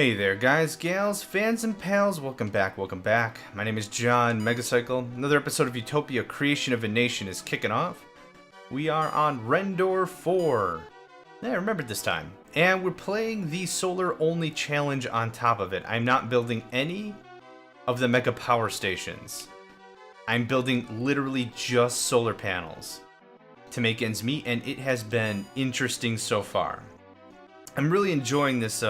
Hey there guys, gals, fans and pals, welcome back. My name is John Megacycle. Another episode of Utopia, Creation of a Nation is kicking off. We are on Rhendor 4. Yeah, I remembered this time. And we're playing the solar only challenge on top of it. I'm not building any of the mega power stations. I'm building literally just solar panels to make ends meet, and it has been interesting so far. I'm really enjoying this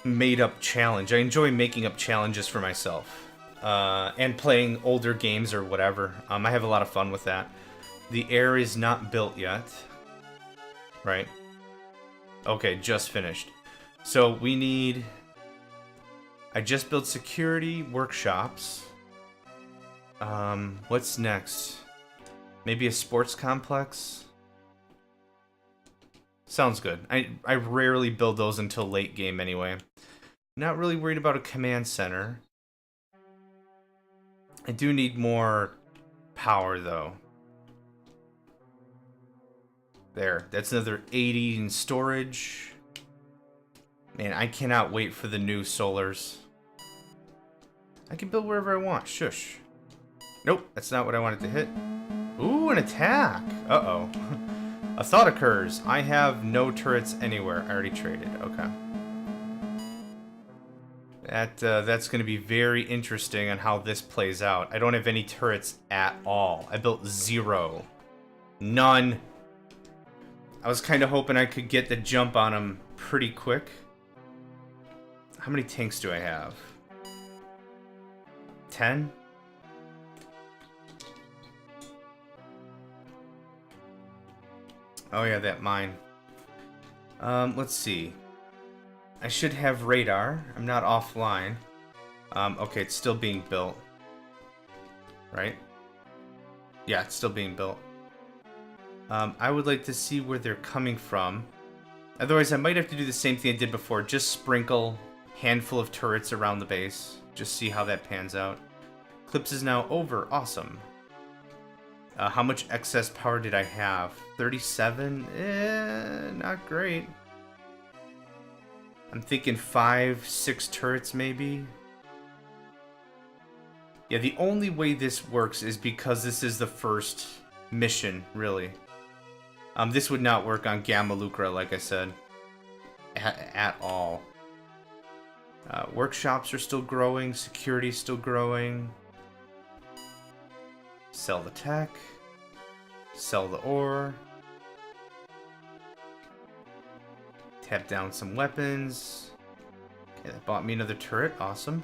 made-up challenge. I enjoy making up challenges for myself and playing older games or whatever. I have a lot of fun with that. The air is not built yet, right? Okay, just finished. So we need... I just built security workshops. What's next? Maybe a sports complex? Sounds good. I rarely build those until late game anyway. Not really worried about a command center. I do need more power though. There, that's another 80 in storage. Man, I cannot wait for the new solars. I can build wherever I want. Shush. Nope, that's not what I wanted to hit. Ooh, an attack. Uh-oh. A thought occurs. I have no turrets anywhere. I already traded. Okay. That's going to be very interesting on how this plays out. I don't have any turrets at all. I built 0. None. I was kind of hoping I could get the jump on them pretty quick. How many tanks do I have? 10? Oh yeah, that mine. Let's see. I should have radar. I'm not offline. Okay, it's still being built. Right? Yeah, it's still being built. I would like to see where they're coming from. Otherwise, I might have to do the same thing I did before. Just sprinkle a handful of turrets around the base. Just see how that pans out. Eclipse is now over. Awesome. How much excess power did I have? 37? Not great. I'm thinking 5, 6 turrets maybe. Yeah, the only way this works is because this is the first mission, really. This would not work on Gamma Lucra, like I said. At all. Workshops are still growing. Security's still growing. Sell the tech. Sell the ore. Tap down some weapons. Okay, that bought me another turret. Awesome.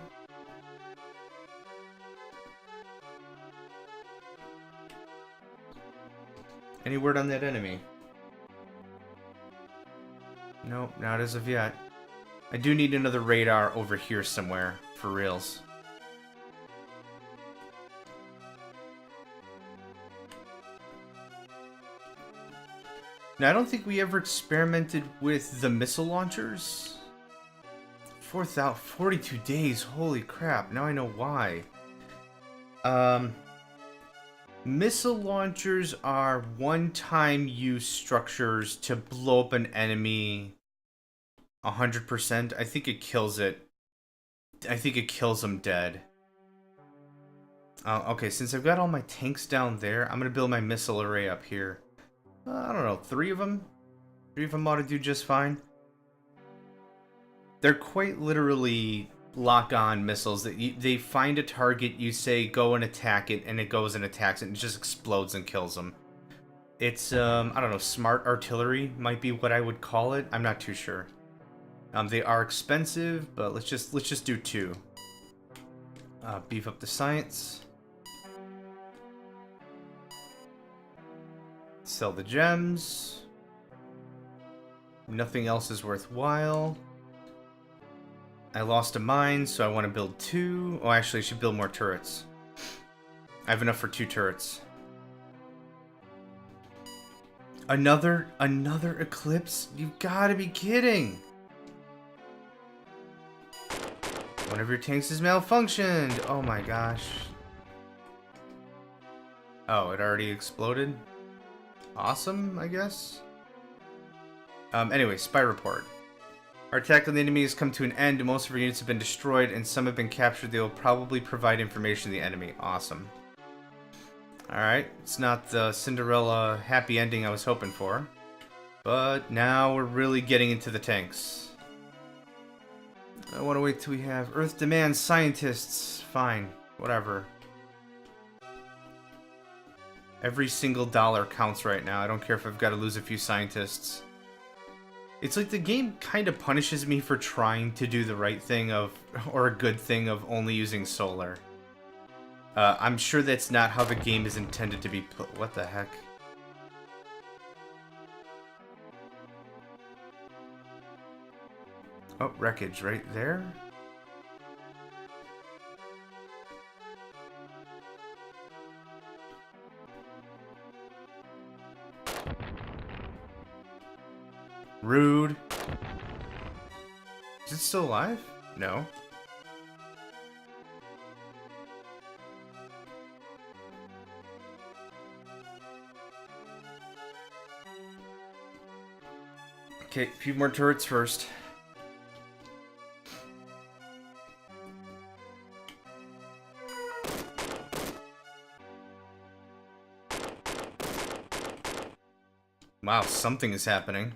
Any word on that enemy? Nope, not as of yet. I do need another radar over here somewhere, for reals. Now, I don't think we ever experimented with the missile launchers. 42 days, holy crap, now I know why. Missile launchers are one-time use structures to blow up an enemy 100%. I think it kills it. I think it kills them dead. Okay, since I've got all my tanks down there, I'm going to build my missile array up here. I don't know, 3 of them? 3 of them ought to do just fine. They're quite literally lock-on missiles. That they find a target, you say go and attack it, and it goes and attacks it, and it just explodes and kills them. It's, I don't know, smart artillery might be what I would call it. I'm not too sure. They are expensive, but let's just do 2. Beef up the science. Sell the gems. Nothing else is worthwhile. I lost a mine, so I want to build 2. Oh, actually, I should build more turrets. I have enough for 2 turrets. Another eclipse? You've got to be kidding! One of your tanks has malfunctioned! Oh my gosh. Oh, it already exploded? Awesome, I guess? Anyway, spy report. Our attack on the enemy has come to an end. Most of our units have been destroyed, and some have been captured. They will probably provide information to the enemy. Awesome. Alright, it's not the Cinderella happy ending I was hoping for. But now we're really getting into the tanks. I want to wait till we have Earth demands scientists. Fine, whatever. Every single dollar counts right now. I don't care if I've got to lose a few scientists. It's like the game kind of punishes me for trying to do the right thing or a good thing of only using solar. I'm sure that's not how the game is intended to be put. What the heck? Oh, wreckage right there. Rude. Is it still alive? No. Okay, a few more turrets first. Wow, something is happening.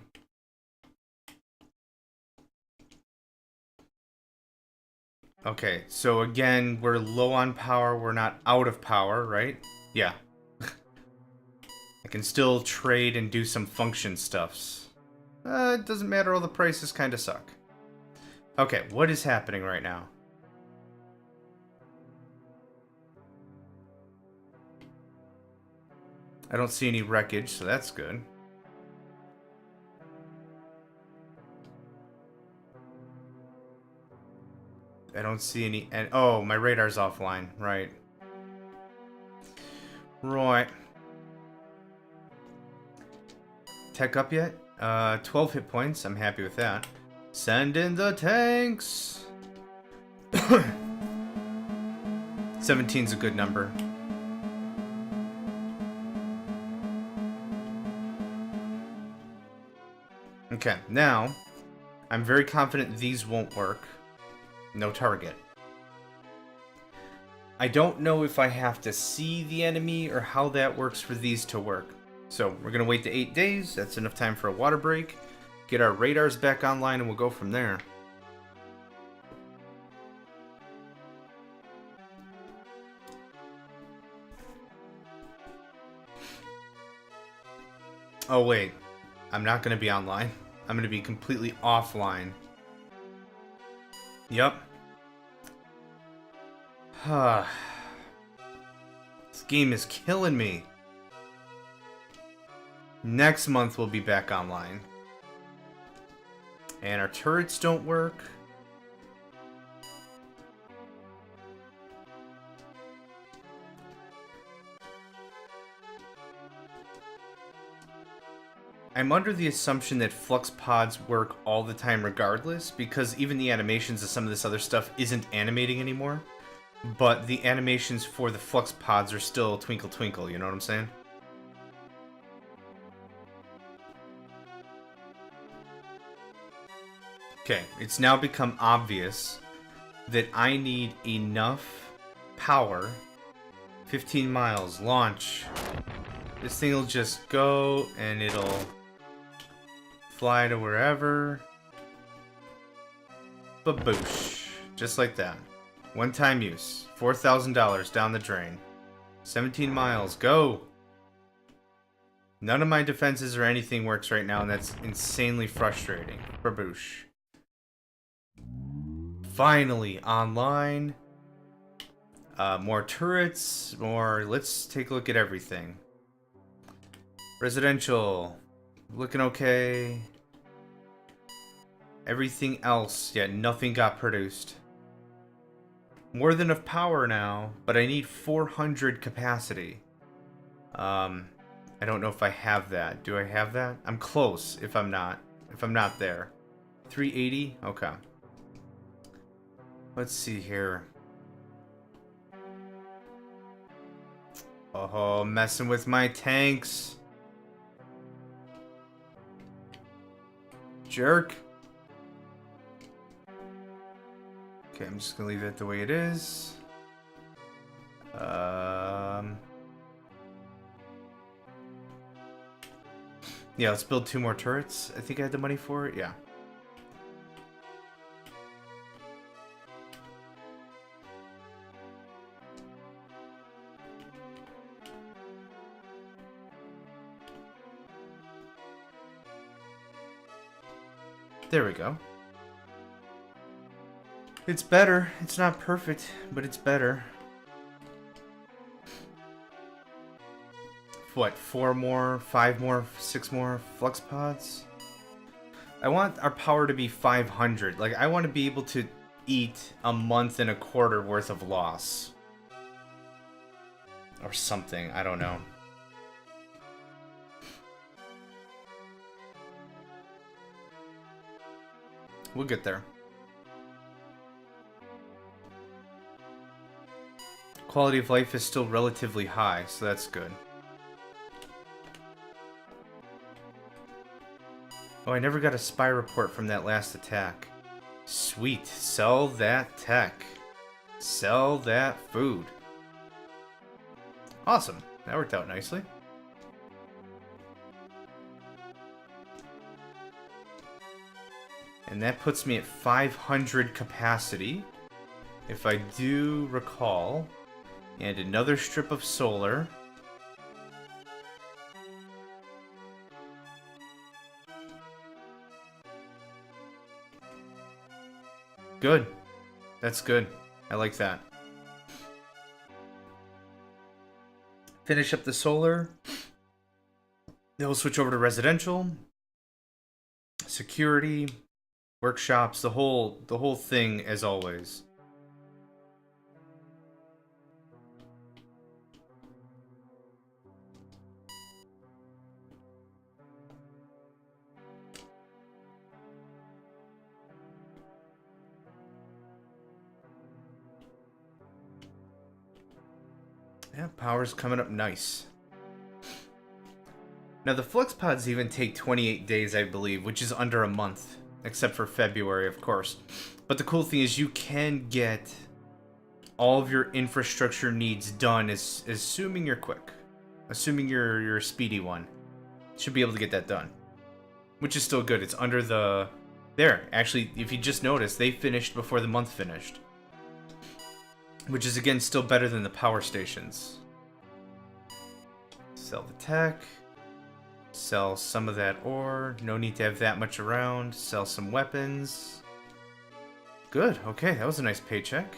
Okay, so again, we're low on power. We're not out of power, right? Yeah. I can still trade and do some function stuffs. It doesn't matter, all the prices kind of suck. Okay, what is happening right now? I don't see any wreckage, so that's good. I don't see any... oh, my radar's offline. Right. Right. Tech up yet? 12 hit points. I'm happy with that. Send in the tanks! 17's a good number. Okay, now, I'm very confident these won't work. No target. I don't know if I have to see the enemy or how that works for these to work. So we're going to wait the 8 days. That's enough time for a water break. Get our radars back online and we'll go from there. Oh wait, I'm not going to be online. I'm going to be completely offline. Yep. This game is killing me. Next month we'll be back online. And our turrets don't work. I'm under the assumption that flux pods work all the time regardless, because even the animations of some of this other stuff isn't animating anymore. But the animations for the flux pods are still twinkle twinkle, you know what I'm saying? Okay, it's now become obvious that I need enough power. 15 miles, launch. This thing will just go and it'll fly to wherever. Baboosh. Just like that. One-time use. $4,000 down the drain. 17 miles, go! None of my defenses or anything works right now, and that's insanely frustrating. Baboosh. Finally online. More turrets, more... Let's take a look at everything. Residential. Looking okay. Everything else, yeah, nothing got produced. More than enough power now, but I need 400 capacity. I don't know if I have that. Do I have that? I'm close if I'm not. If I'm not there. 380? Okay. Let's see here. Oh, messing with my tanks. Jerk. Okay, I'm just gonna leave it the way it is. Yeah, let's build 2 more turrets. I think I had the money for it. Yeah. There we go. It's better. It's not perfect, but it's better. What, 4 more, 5 more, 6 more flux pods? I want our power to be 500. Like, I want to be able to eat a month and a quarter worth of loss. Or something, I don't know. We'll get there. Quality of life is still relatively high, so that's good. Oh, I never got a spy report from that last attack. Sweet. Sell that tech. Sell that food. Awesome. That worked out nicely. And that puts me at 500 capacity, if I do recall. And another strip of solar. Good. That's good. I like that. Finish up the solar. Then we'll switch over to residential. Security. Workshops. The whole thing as always. Yeah, power's coming up nice. Now the flux pods even take 28 days, I believe, which is under a month. Except for February, of course. But the cool thing is you can get all of your infrastructure needs done, assuming you're quick. Assuming you're a speedy one. Should be able to get that done. Which is still good. It's under the... There, actually, if you just noticed, they finished before the month finished. Which is, again, still better than the power stations. Sell the tech. Sell some of that ore. No need to have that much around. Sell some weapons. Good. Okay, that was a nice paycheck.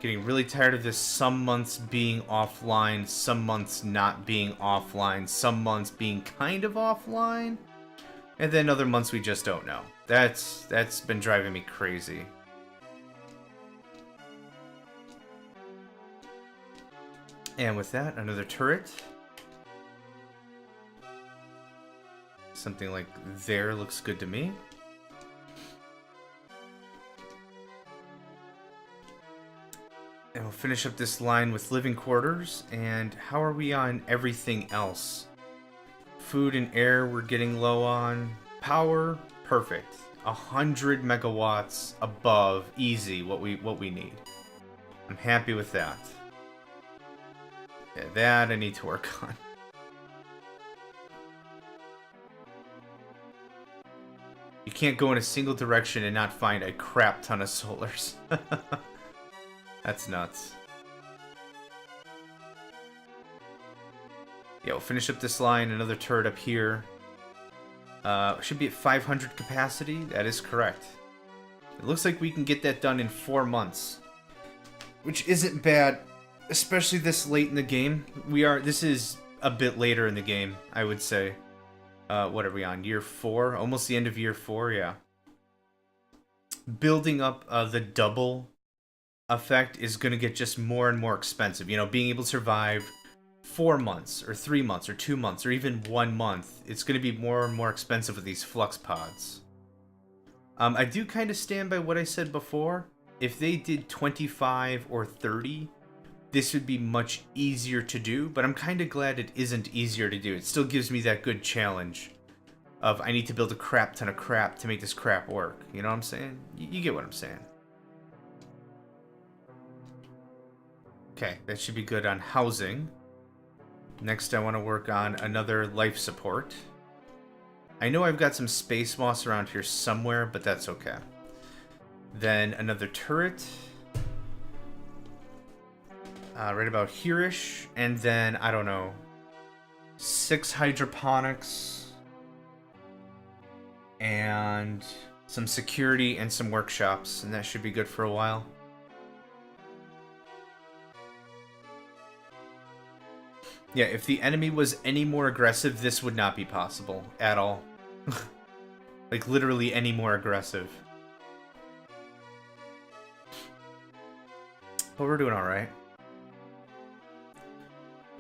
Getting really tired of this some months being offline, some months not being offline, some months being kind of offline, and then other months we just don't know. That's been driving me crazy. And with that, another turret. Something like there looks good to me. And we'll finish up this line with living quarters. And how are we on everything else? Food and air we're getting low on. Power, perfect. 100 megawatts above, easy, what we need. I'm happy with that. Yeah, that I need to work on. You can't go in a single direction and not find a crap ton of solars. That's nuts. Yeah, we'll finish up this line. Another turret up here. Should be at 500 capacity. That is correct. It looks like we can get that done in 4 months. Which isn't bad, especially this late in the game. This is a bit later in the game, I would say. What are we on? Year 4? Almost the end of year 4, yeah. Building up the double effect is going to get just more and more expensive. You know, being able to survive 4 months, or 3 months, or 2 months, or even 1 month, it's going to be more and more expensive with these flux pods. I do kind of stand by what I said before. If they did 25 or 30, this would be much easier to do, but I'm kind of glad it isn't easier to do. It still gives me that good challenge of I need to build a crap ton of crap to make this crap work. You know what I'm saying? You get what I'm saying. Okay, that should be good on housing. Next, I want to work on another life support. I know I've got some space moss around here somewhere, but that's okay. Then another turret. Right about here-ish. And then, I don't know, 6 hydroponics. And some security and some workshops. And that should be good for a while. Yeah, if the enemy was any more aggressive, this would not be possible at all. Like, literally any more aggressive. But we're doing alright.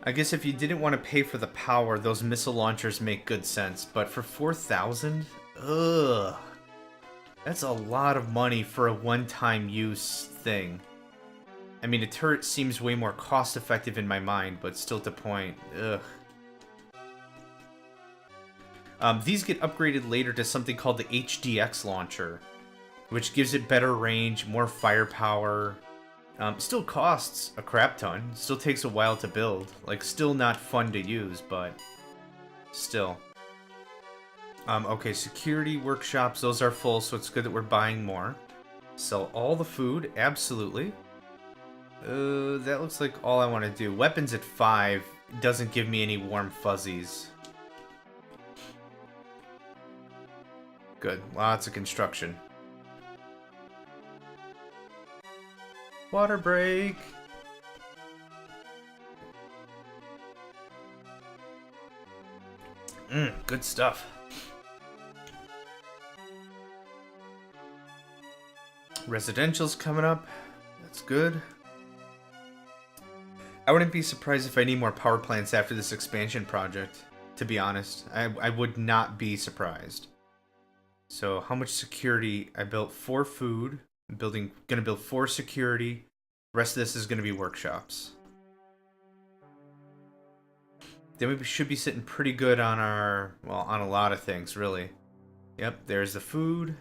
I guess if you didn't want to pay for the power, those missile launchers make good sense. But for 4,000? Ugh. That's a lot of money for a one-time use thing. I mean, a turret seems way more cost-effective in my mind, but still to point. Ugh. These get upgraded later to something called the HDX launcher, which gives it better range, more firepower. Still costs a crap ton. Still takes a while to build. Like, still not fun to use, but still. Okay, security workshops, those are full, so it's good that we're buying more. Sell all the food, absolutely. That looks like all I want to do. Weapons at 5 doesn't give me any warm fuzzies. Good. Lots of construction. Water break! Good stuff. Residential's coming up. That's good. I wouldn't be surprised if I need more power plants after this expansion project, to be honest. I would not be surprised. So, how much security? I built 4 food. I'm gonna build 4 security. The rest of this is gonna be workshops. Then we should be sitting pretty good on our, well, on a lot of things, really. Yep, there's the food.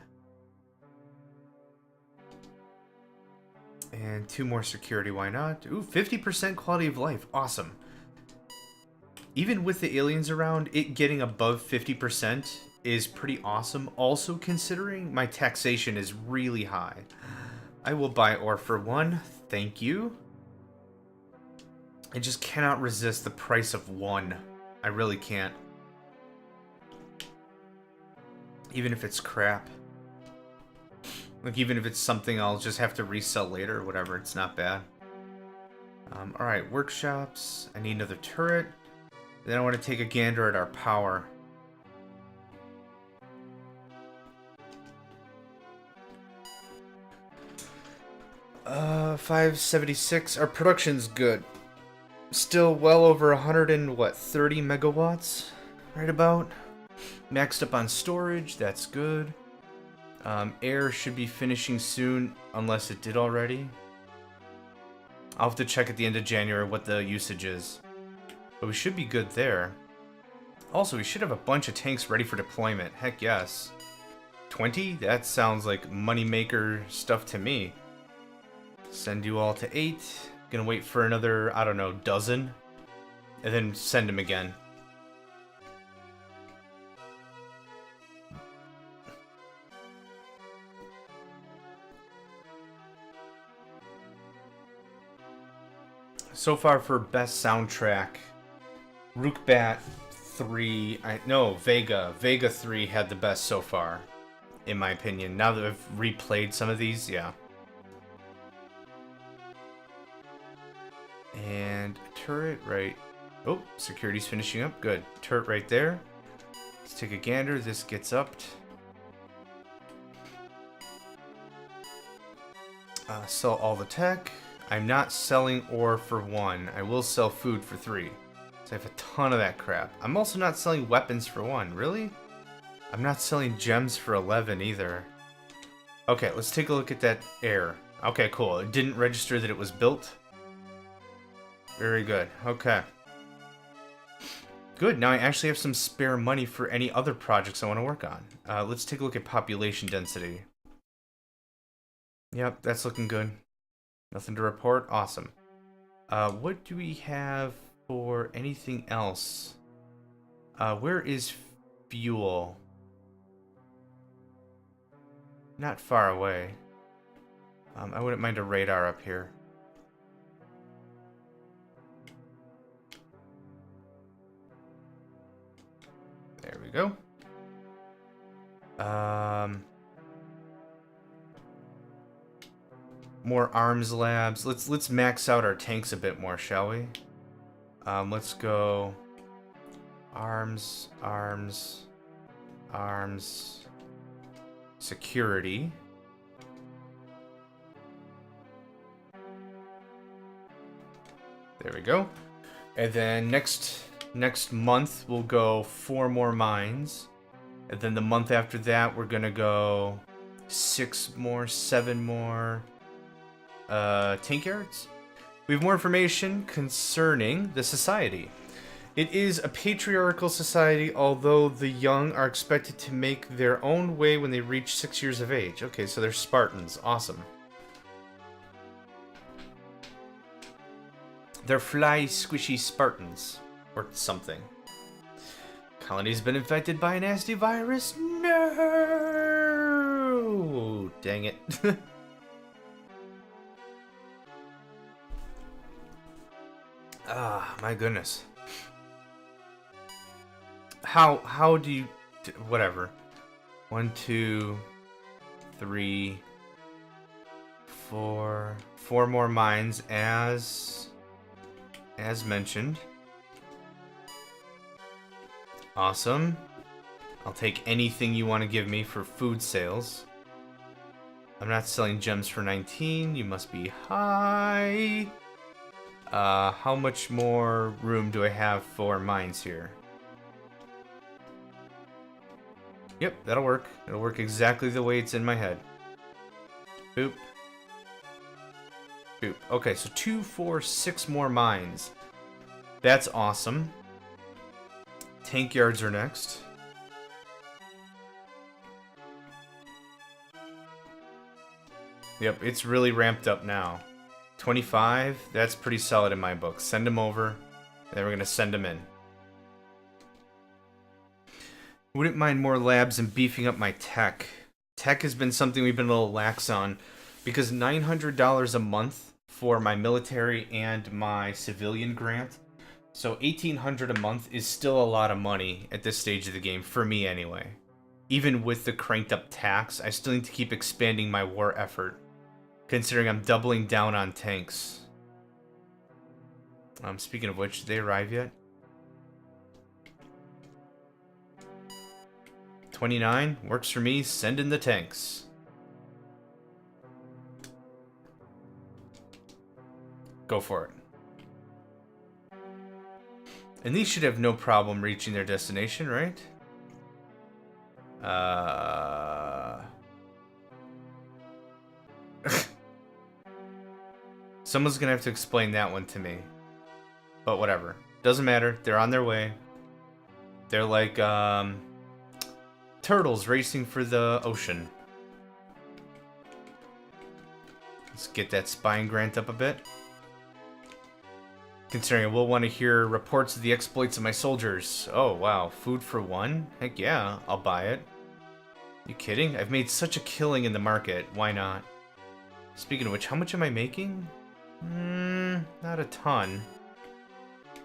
And 2 more security, why not? Ooh, 50% quality of life. Awesome. Even with the aliens around, it getting above 50% is pretty awesome. Also, considering my taxation is really high. I will buy ore for 1. Thank you. I just cannot resist the price of 1. I really can't. Even if it's crap. Like, even if it's something I'll just have to resell later or whatever, it's not bad. Alright, workshops. I need another turret. Then I want to take a gander at our power. Uh, 576. Our production's good. Still well over 130 megawatts? Right about. Maxed up on storage, that's good. Air should be finishing soon, unless it did already. I'll have to check at the end of January what the usage is. But we should be good there. Also, we should have a bunch of tanks ready for deployment. Heck yes. 20? That sounds like moneymaker stuff to me. Send you all to 8. Gonna wait for another, I don't know, dozen. And then send them again. So far for best soundtrack, Rookbat 3, Vega 3 had the best so far, in my opinion. Now that I've replayed some of these, yeah. And turret right, oh, security's finishing up, good. Turret right there. Let's take a gander, this gets upped. Sell all the tech. I'm not selling ore for 1. I will sell food for 3. So I have a ton of that crap. I'm also not selling weapons for 1. Really? I'm not selling gems for 11 either. Okay, let's take a look at that air. Okay, cool. It didn't register that it was built. Very good. Okay. Good. Now I actually have some spare money for any other projects I want to work on. Let's take a look at population density. Yep, that's looking good. Nothing to report. Awesome. What do we have for anything else? Where is fuel? Not far away. I wouldn't mind a radar up here. There we go. More arms labs. Let's max out our tanks a bit more, shall we? Let's go arms, arms, arms, security. There we go. And then next month we'll go 4 more mines. And then the month after that we're gonna go 6 more, 7 more tank yards. We have more information concerning the society. It is a patriarchal society, although the young are expected to make their own way when they reach 6 years of age. Okay, so they're Spartans. Awesome. They're fly squishy Spartans. Or something. Colony's been infected by a nasty virus. No! Dang it. Ah, my goodness. How do you... Whatever. 1, 2, 3, 4... 4 more mines as mentioned. Awesome. I'll take anything you want to give me for food sales. I'm not selling gems for 19. You must be high. How much more room do I have for mines here? Yep, that'll work. It'll work exactly the way it's in my head. Boop. Boop. Okay, so 2, 4, 6 more mines. That's awesome. Tank yards are next. Yep, it's really ramped up now. 25, that's pretty solid in my book. Send them over, then we're going to send them in. Wouldn't mind more labs and beefing up my tech. Tech has been something we've been a little lax on, because $900 a month for my military and my civilian grant. So $1,800 a month is still a lot of money at this stage of the game, for me anyway. Even with the cranked up tax, I still need to keep expanding my war effort, considering I'm doubling down on tanks. Speaking of which, did they arrive yet? 29, works for me, send in the tanks. Go for it. And these should have no problem reaching their destination, right? Someone's gonna have to explain that one to me. But whatever. Doesn't matter. They're on their way. They're like, turtles racing for the ocean. Let's get that spine grant up a bit. Considering I will want to hear reports of the exploits of my soldiers. Oh, wow. Food for 1? Heck yeah, I'll buy it. You kidding? I've made such a killing in the market. Why not? Speaking of which, how much am I making? Not a ton.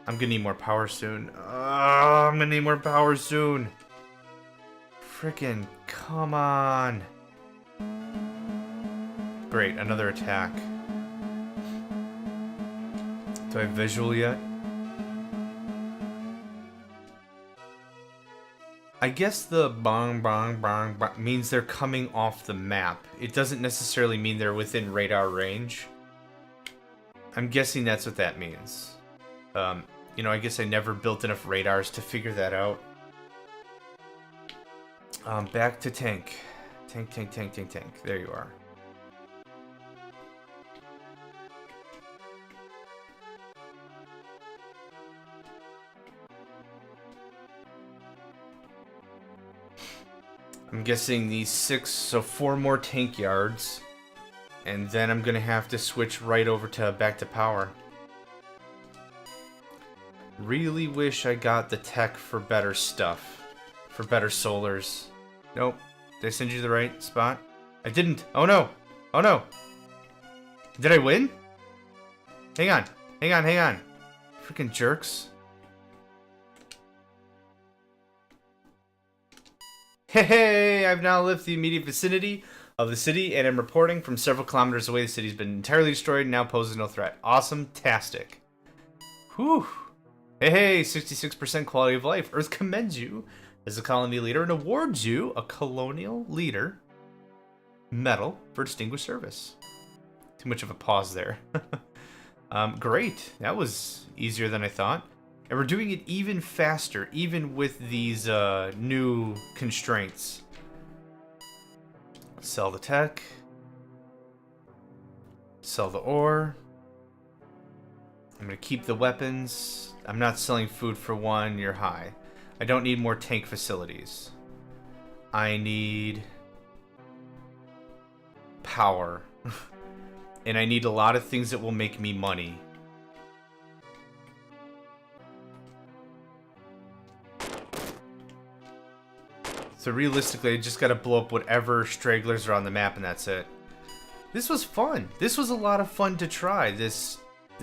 I'm gonna need more power soon. I'm gonna need more power soon. Frickin' come on. Great, another attack. Do I have visual yet? I guess the bong bong bong bong means they're coming off the map. It doesn't necessarily mean they're within radar range. I'm guessing that's what that means. You know, I guess I never built enough radars to figure that out. Back to tank. Tank, tank, tank, tank, tank. There you are. I'm guessing these 6, so 4 more tank yards. And then I'm gonna have to switch right over to back to power. Really wish I got the tech for better stuff. For better solars. Nope. Did I send you to the right spot? I didn't. Oh no. Oh no. Did I win? Hang on. Hang on, hang on. Freaking jerks. Hey, I've now left the immediate vicinity of the city and am reporting from several kilometers away. The city's been entirely destroyed and now poses no threat. Awesome-tastic. Whew. Hey, 66% quality of life. Earth commends you as a colony leader and awards you a colonial leader medal for distinguished service. Too much of a pause there. Great. That was easier than I thought. And we're doing it even faster, even with these new constraints. Sell the tech. Sell the ore. I'm going to keep the weapons. I'm not selling food for 1. You're high. I don't need more tank facilities. I need power. And I need a lot of things that will make me money. So realistically, I just gotta blow up whatever stragglers are on the map and that's it. This was fun. This was a lot of fun to try, this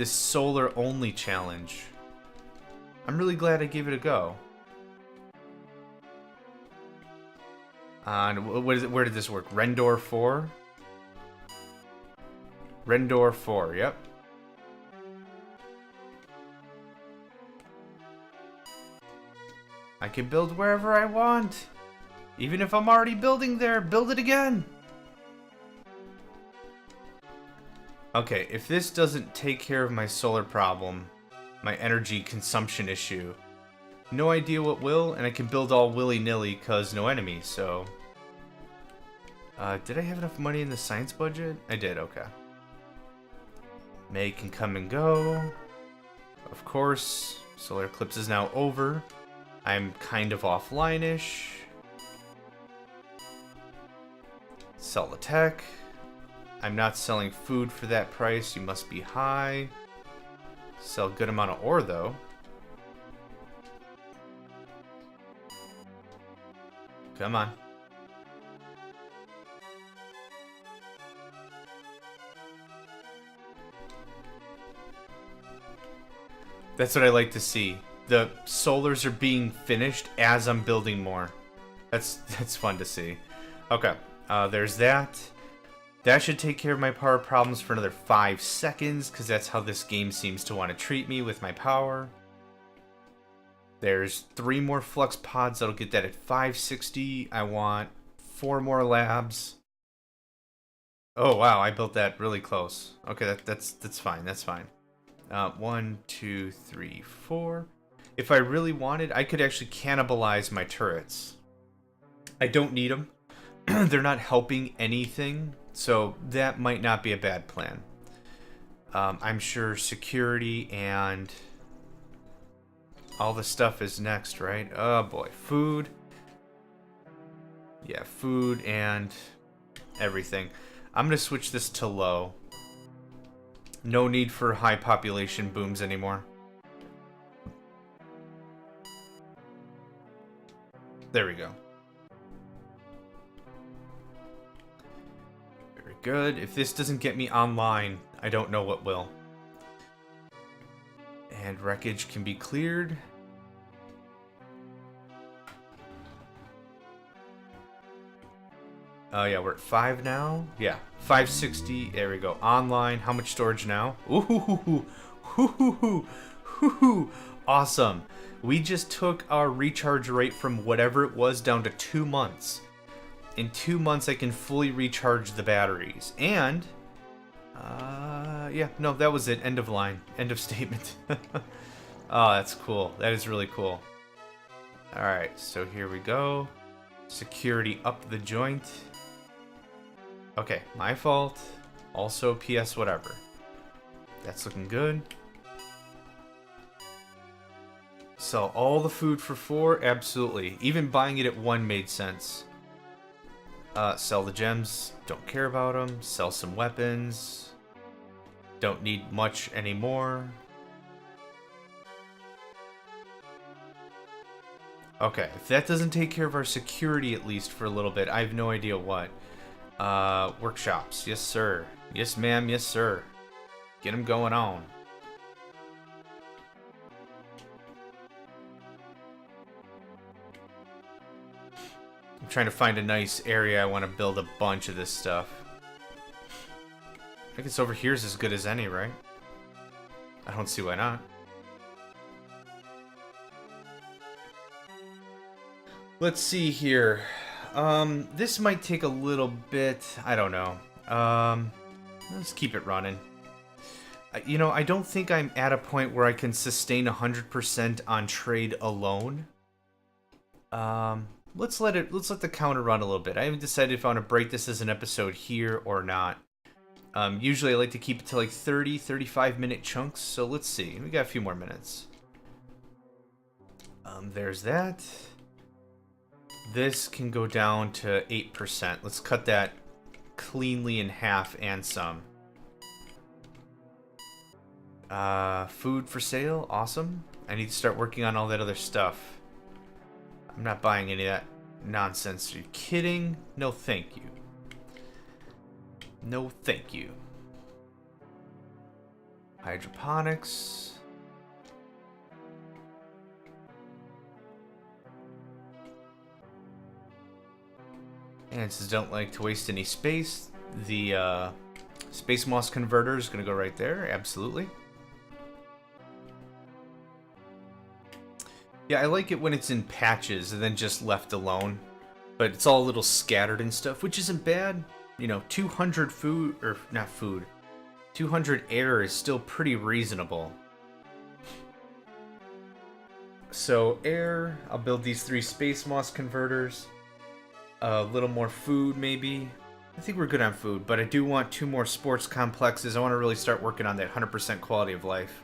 solar only challenge. I'm really glad I gave it a go. Where did this work? Rhendor 4? Rhendor 4, yep. I can build wherever I want. Even if I'm already building there, build it again. Okay, if this doesn't take care of my solar problem, my energy consumption issue, no idea what will, and I can build all willy-nilly because no enemies, so... did I have enough money in the science budget? I did, okay. May can come and go. Of course, solar eclipse is now over. I'm kind of offline-ish. Sell the tech. I'm not selling food for that price. You must be high. Sell a good amount of ore, though. Come on. That's what I like to see. The solars are being finished as I'm building more. That's fun to see. Okay, there's that. That should take care of my power problems for another 5 seconds, because that's how this game seems to want to treat me with my power. There's 3 more flux pods that'll get that at 560. I want 4 more labs. Oh wow, I built that really close. Okay, that's fine. That's fine. 1, 2, 3, 4. If I really wanted, I could actually cannibalize my turrets. I don't need them. They're not helping anything, so that might not be a bad plan. I'm sure security and all the stuff is next, right? Oh boy, food. Yeah, food and everything. I'm gonna switch this to low. No need for high population booms anymore. There we go. Very good. If this doesn't get me online, I don't know what will. And wreckage can be cleared. Oh yeah, we're at 5 now. Yeah, 560. There we go. Online. How much storage now? Ooh, awesome. We just took our recharge rate from whatever it was down to 2 months. In 2 months, I can fully recharge the batteries. And, yeah, no, that was it. End of line. End of statement. Oh, that's cool. That is really cool. Alright, so here we go. Security up the joint. Okay, my fault. Also, PS whatever. That's looking good. Sell all the food for 4? Absolutely. Even buying it at 1 made sense. Sell the gems. Don't care about them. Sell some weapons. Don't need much anymore. Okay, if that doesn't take care of our security at least for a little bit, I have no idea what. Workshops. Yes, sir. Yes, ma'am. Yes, sir. Get them going on. I'm trying to find a nice area. I want to build a bunch of this stuff. I guess over here is as good as any, right? I don't see why not. Let's see here. This might take a little bit. I don't know. Let's keep it running. You know, I don't think I'm at a point where I can sustain 100% on trade alone. Let's let the counter run a little bit. I haven't decided if I want to break this as an episode here or not. Usually I like to keep it to like 30, 35 minute chunks. So let's see. We got a few more minutes. There's that. This can go down to 8%. Let's cut that cleanly in half and some. Food for sale. Awesome. I need to start working on all that other stuff. I'm not buying any of that nonsense. Are you kidding? No, thank you. No, thank you. Hydroponics. Ants don't like to waste any space. The space moss converter is going to go right there. Absolutely. Yeah, I like it when it's in patches and then just left alone. But it's all a little scattered and stuff, which isn't bad. You know, 200 food, or not food, 200 air is still pretty reasonable. So air, I'll build these 3 space moss converters. A little more food, maybe. I think we're good on food, but I do want 2 more sports complexes. I want to really start working on that 100% quality of life.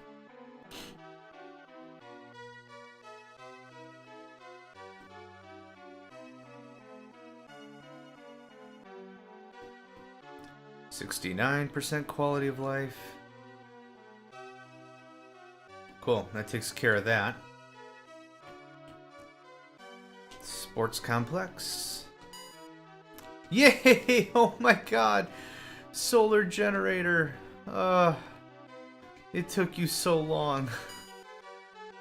%69% quality of life. Cool, that takes care of that. Sports complex. Yay! Oh my god! Solar generator. It took you so long.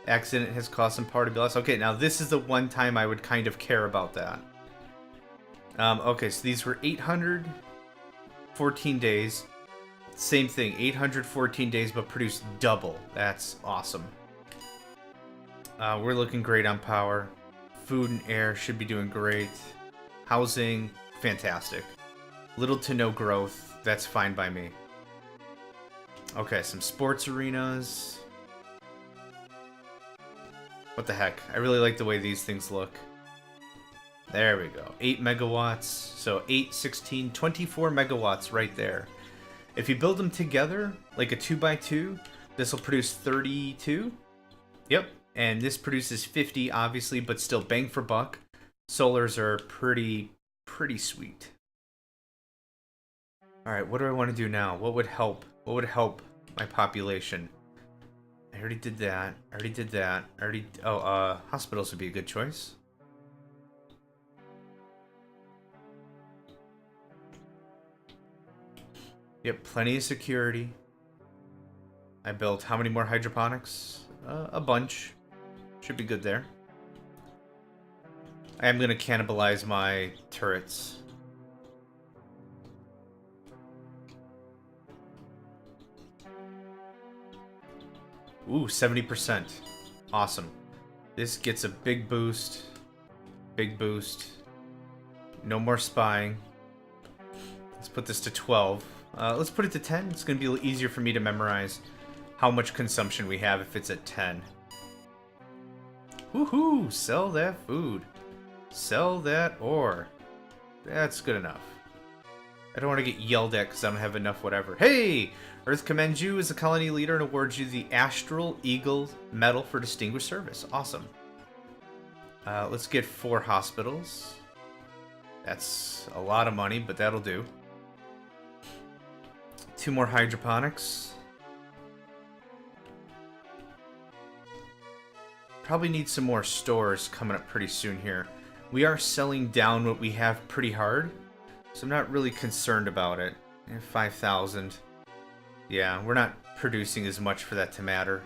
Accident has caused some party loss. Okay, now this is the one time I would kind of care about that. Okay, so these were 814 days. Same thing, 814 days, but produced double. That's awesome. We're looking great on power. Food and air should be doing great. Housing, fantastic. Little to no growth. That's fine by me. Okay, some sports arenas. What the heck? I really like the way these things look. There we go. 8 megawatts. So 8, 16, 24 megawatts right there. If you build them together, like a 2x2, this will produce 32. Yep. And this produces 50, obviously, but still bang for buck. Solars are pretty sweet. Alright, what do I want to do now? What would help? What would help my population? I already did that. Hospitals would be a good choice. Yep, plenty of security. I built how many more hydroponics? A bunch. Should be good there. I am going to cannibalize my turrets. Ooh, 70%. Awesome. This gets a big boost. Big boost. No more spying. Let's put this to 12. Let's put it to 10. It's going to be a little easier for me to memorize how much consumption we have if it's at 10. Woohoo! Sell that food. Sell that ore. That's good enough. I don't want to get yelled at because I don't have enough whatever. Hey! Earth commends you as a colony leader and awards you the Astral Eagle Medal for Distinguished Service. Awesome. Let's get 4 hospitals. That's a lot of money, but that'll do. 2 more hydroponics. Probably need some more stores coming up pretty soon here. We are selling down what we have pretty hard, so I'm not really concerned about it. 5,000. Yeah, we're not producing as much for that to matter.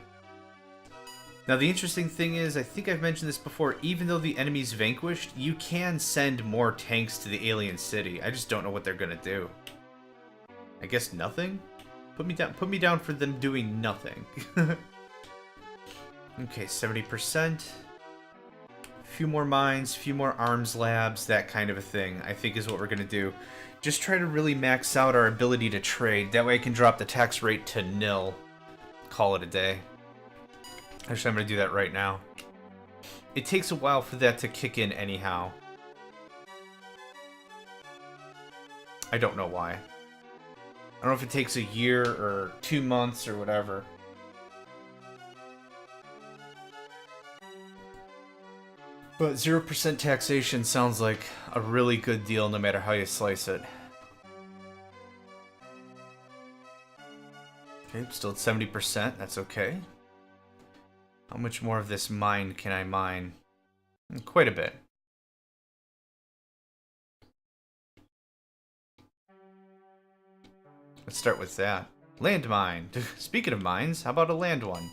Now the interesting thing is, I think I've mentioned this before, even though the enemy's vanquished, you can send more tanks to the alien city. I just don't know what they're gonna do. I guess nothing? Put me down for them doing nothing. Okay, 70%. Few more mines, few more arms labs, that kind of a thing, I think is what we're gonna do. Just try to really max out our ability to trade. That way I can drop the tax rate to 0. Call it a day. Actually, I'm gonna do that right now. It takes a while for that to kick in anyhow. I don't know why. I don't know if it takes a year or 2 months or whatever. But 0% taxation sounds like a really good deal no matter how you slice it. Okay, still at 70%, that's okay. How much more of this mine can I mine? Quite a bit. Let's start with that. Landmine. Speaking of mines, how about a land one?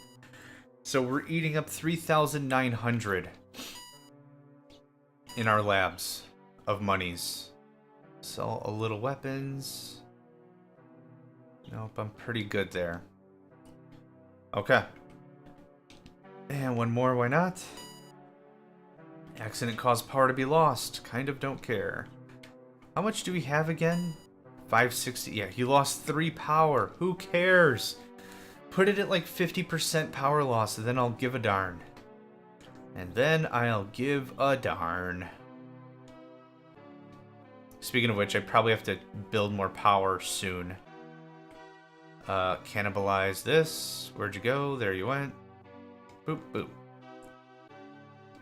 So we're eating up 3,900 in our labs of monies. Sell a little weapons. Nope, I'm pretty good there. Okay. And one more, why not? Accident caused power to be lost. Kind of don't care. How much do we have again? 560. Yeah, he lost 3 power. Who cares? Put it at like 50% power loss, and then I'll give a darn. And then I'll give a darn. Speaking of which, I probably have to build more power soon. Cannibalize this. Where'd you go? There you went. Boop, boop.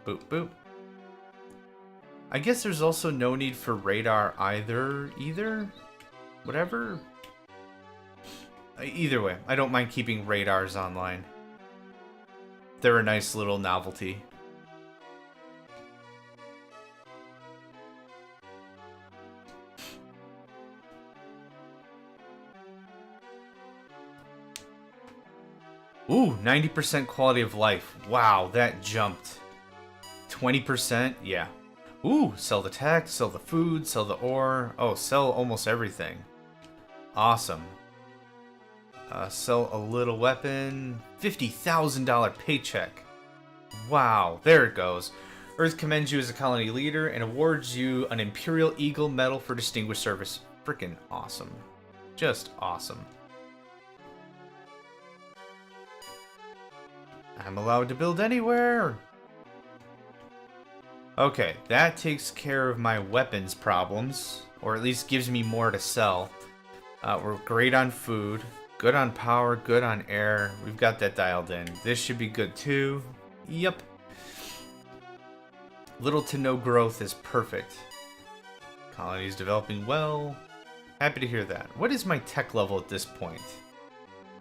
Boop, boop. I guess there's also no need for radar either. Whatever. Either way, I don't mind keeping radars online. They're a nice little novelty. Ooh, 90% quality of life. Wow, that jumped. 20%? Yeah. Ooh, sell the tech, sell the food, sell the ore. Oh, sell almost everything. Awesome. Sell a little weapon. $50,000 paycheck. Wow, there it goes. Earth commends you as a colony leader and awards you an Imperial Eagle Medal for distinguished service. Frickin' awesome. Just awesome. I'm allowed to build anywhere. Okay, that takes care of my weapons problems, or at least gives me more to sell. We're great on food, good on power, good on air. We've got that dialed in. This should be good too. Yep. Little to no growth is perfect. Colony's developing well. Happy to hear that. What is my tech level at this point?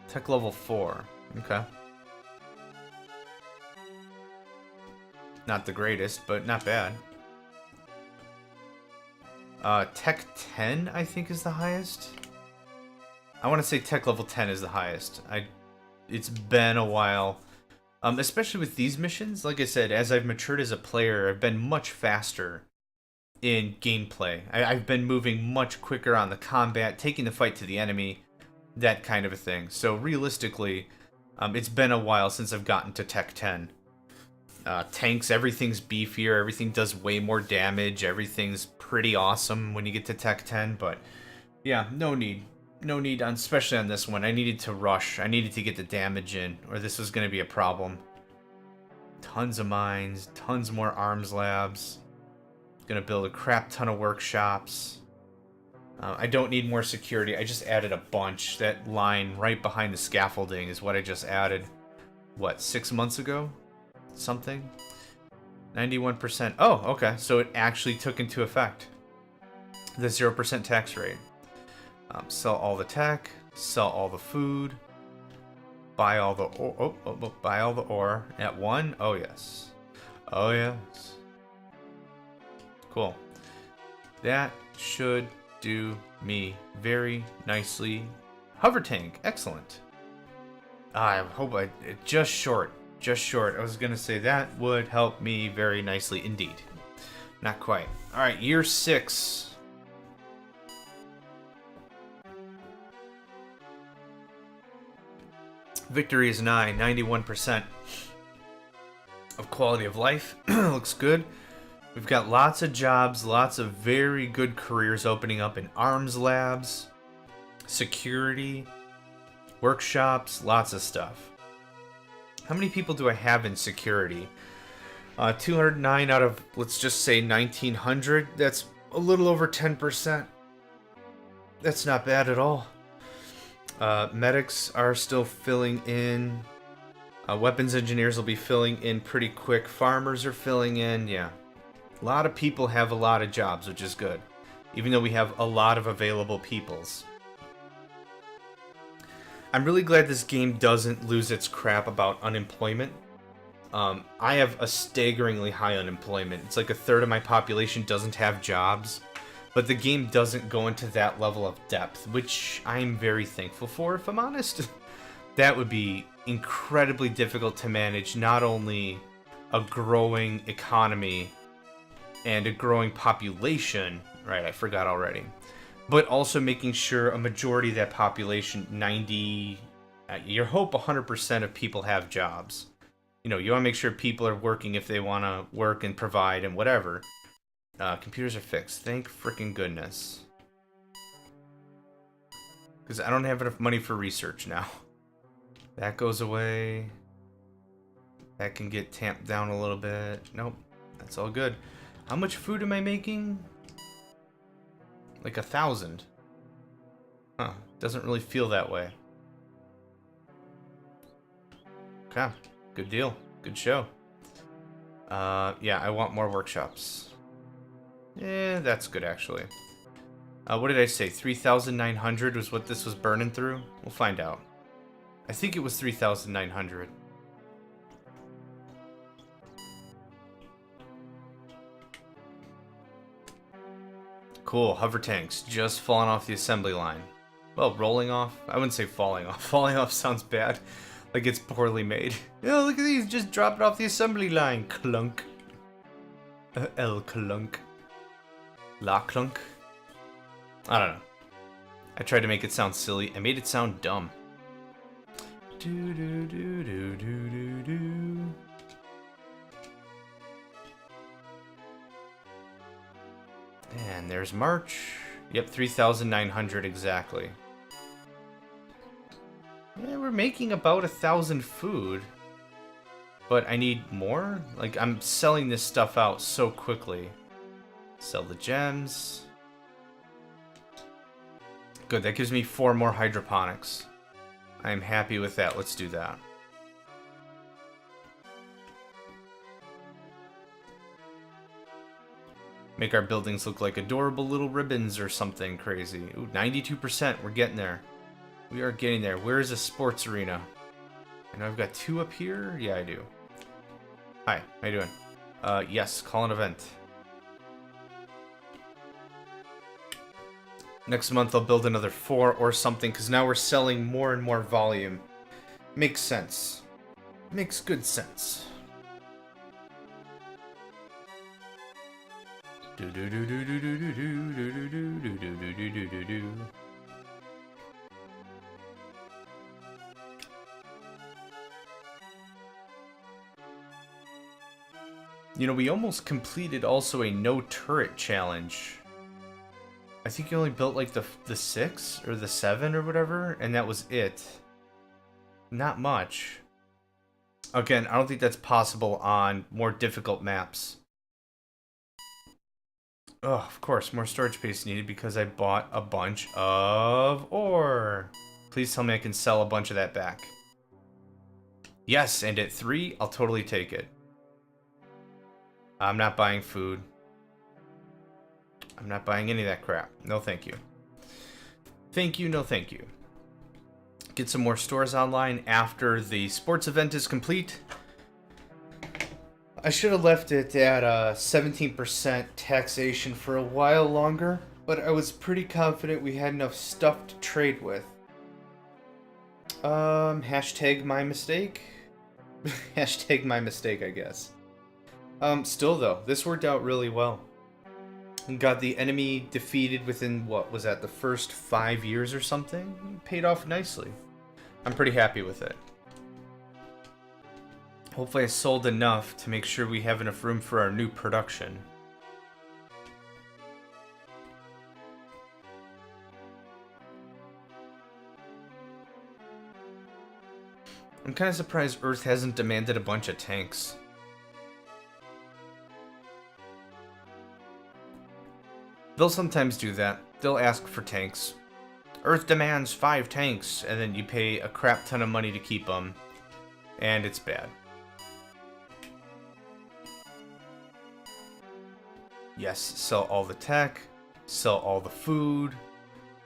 Tech level 4. Okay. Not the greatest, but not bad. Tech 10, I think, is the highest. I want to say tech level 10 is the highest. It's been a while. Especially with these missions, like I said, as I've matured as a player, I've been much faster in gameplay. I've been moving much quicker on the combat, taking the fight to the enemy, that kind of a thing. So realistically, it's been a while since I've gotten to tech 10. Tanks, everything's beefier, everything does way more damage, everything's pretty awesome when you get to tech 10, but yeah, no need, especially on this one. I needed to rush, I needed to get the damage in, or this was going to be a problem. Tons of mines, tons more arms labs, gonna build a crap ton of workshops. I don't need more security, I just added a bunch. That line right behind the scaffolding is what I just added, what, 6 months ago? Something. 91%. Oh, okay. So it actually took into effect. the 0% tax rate. Sell all the tech, sell all the food, buy all the ore. Buy all the ore at 1. Oh yes, oh yes. Cool. That should do me very nicely. Hover tank, excellent. I hope just short. I was gonna say that would help me very nicely indeed. Not quite. All right, year 6. Victory is nigh, 91% of quality of life. Looks good. We've got lots of jobs, lots of very good careers opening up in arms labs, security, workshops, lots of stuff. How many people do I have in security? 209 out of, let's just say, 1,900. That's a little over 10%. That's not bad at all. Medics are still filling in. Weapons engineers will be filling in pretty quick. Farmers are filling in. Yeah. A lot of people have a lot of jobs, which is good. Even though we have a lot of available peoples. I'm really glad this game doesn't lose its crap about unemployment. I have a staggeringly high unemployment. It's like a third of my population doesn't have jobs. But the game doesn't go into that level of depth, which I'm very thankful for, if I'm honest. That would be incredibly difficult to manage, not only a growing economy and a growing population, right, I forgot already, but also making sure a majority of that population, 90, your hope 100% of people have jobs. You know, you want to make sure people are working if they want to work and provide and whatever. Computers are fixed. Thank freaking goodness. Because I don't have enough money for research now. That goes away. That can get tamped down a little bit. Nope. That's all good. How much food am I making? Like 1,000. Huh. Doesn't really feel that way. Okay. Good deal. Good show. Yeah, I want more workshops. Yeah, that's good, actually. What did I say? 3,900 was what this was burning through? We'll find out. I think it was 3,900. Cool, hover tanks. Just falling off the assembly line. Well, rolling off? I wouldn't say falling off. Falling off sounds bad. Like it's poorly made. Oh, look at these. Just dropped off the assembly line. Clunk. El clunk. La clunk? I don't know. I tried to make it sound silly. I made it sound dumb. Do do do do do do do. And there's March. Yep, 3,900 exactly. Yeah, we're making about 1,000 food. But I need more? Like, I'm selling this stuff out so quickly. Sell the gems. Good, that gives me 4 more hydroponics. I'm happy with that. Let's do that. Make our buildings look like adorable little ribbons or something crazy. Ooh, 92%. We're getting there. We are getting there. Where is a sports arena? I know I've got 2 up here. Yeah, I do. Hi, how you doing? Yes, call an event. Next month I'll build another 4 or something, because now we're selling more and more volume. Makes sense. Makes good sense. Do do do do do do do do do do do do do do do do. You know, we almost completed also a no turret challenge. I think you only built like the 6 or the 7 or whatever, and that was it. Not much. Again, I don't think that's possible on more difficult maps. Oh, of course, more storage space needed because I bought a bunch of ore. Please tell me I can sell a bunch of that back. Yes, and at 3, I'll totally take it. I'm not buying food. I'm not buying any of that crap. No thank you. Thank you, no thank you. Get some more stores online after the sports event is complete. I should have left it at 17% taxation for a while longer, but I was pretty confident we had enough stuff to trade with. Hashtag my mistake? Hashtag my mistake, I guess. Still though, this worked out really well. Got the enemy defeated within, what was that, the first 5 years or something? Paid off nicely. I'm pretty happy with it. Hopefully I sold enough to make sure we have enough room for our new production. I'm kind of surprised Earth hasn't demanded a bunch of tanks. They'll sometimes do that. They'll ask for tanks. Earth demands 5 tanks, and then you pay a crap ton of money to keep them, and it's bad. Yes, sell all the tech, sell all the food,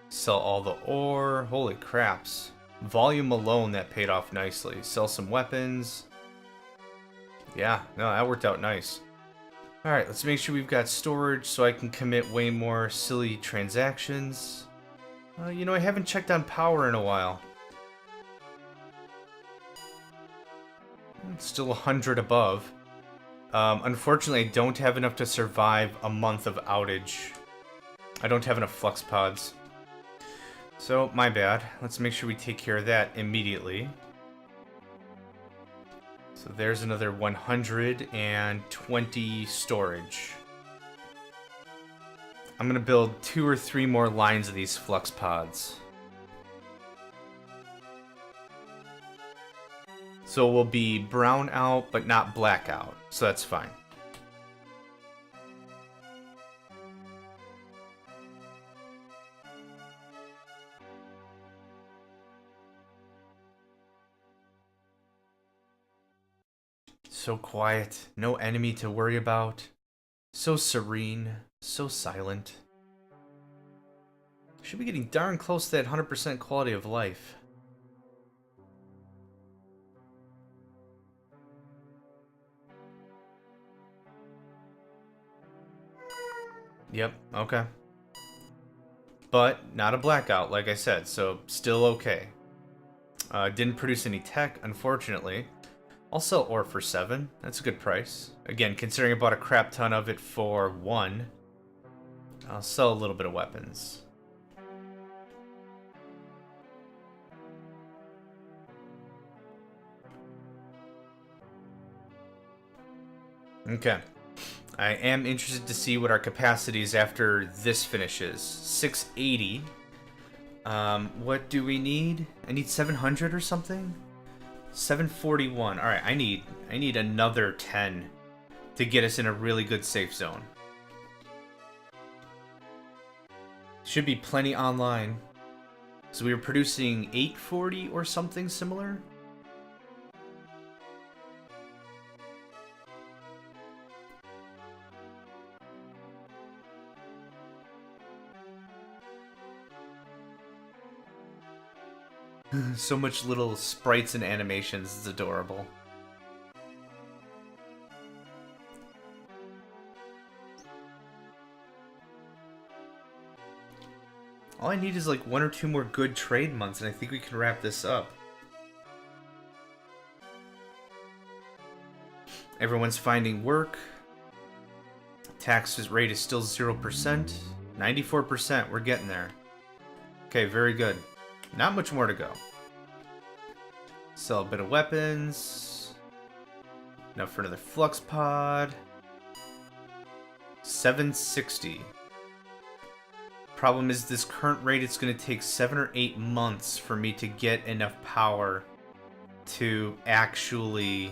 sell all the ore. Holy craps. Volume alone, that paid off nicely. Sell some weapons. Yeah, no, that worked out nice. Alright, let's make sure we've got storage so I can commit way more silly transactions. You know, I haven't checked on power in a while. It's still 100 above. Unfortunately, I don't have enough to survive a month of outage. I don't have enough flux pods. So, my bad. Let's make sure we take care of that immediately. So there's another 120 storage. I'm gonna build 2 or 3 more lines of these flux pods. So we'll be brown out, but not black out. So that's fine. So quiet, no enemy to worry about. So serene, so silent. Should be getting darn close to that 100% quality of life. Yep, okay. But not a blackout, like I said, so still okay. Didn't produce any tech, unfortunately. I'll sell ore for 7. That's a good price. Again, considering I bought a crap ton of it for 1, I'll sell a little bit of weapons. Okay. I am interested to see what our capacity is after this finishes. 680. What do we need? I need 700 or something? 741. Alright, I need another 10 to get us in a really good safe zone. Should be plenty online. So we were producing 840 or something similar? So much little sprites and animations, it's adorable. All I need is like 1 or 2 more good trade months and I think we can wrap this up. Everyone's finding work. Tax rate is still 0%. 94%, we're getting there. Okay, very good. Not much more to go. Sell a bit of weapons. Enough for another flux pod. 760. Problem is this current rate, it's going to take 7 or 8 months for me to get enough power to actually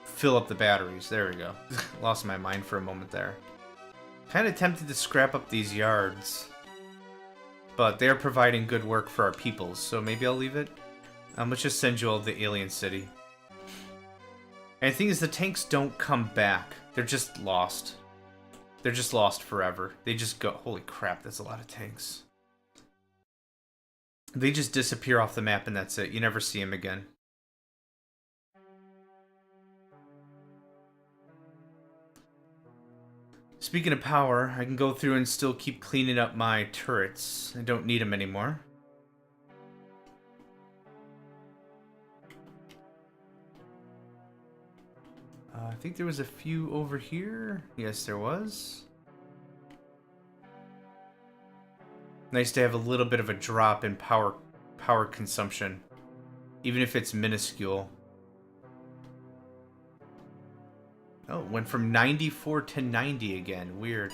fill up the batteries. There we go. Lost my mind for a moment there. Kind of tempted to scrap up these yards, but they're providing good work for our peoples, so maybe I'll leave it. Let's just send you all to the alien city. And the thing is, the tanks don't come back. They're just lost. They're just lost forever. They just go... Holy crap, that's a lot of tanks. They just disappear off the map and that's it. You never see them again. Speaking of power, I can go through and still keep cleaning up my turrets. I don't need them anymore. I think there was a few over here. Yes, there was. Nice to have a little bit of a drop in power consumption, even if it's minuscule. Oh, it went from 94 to 90 again. Weird.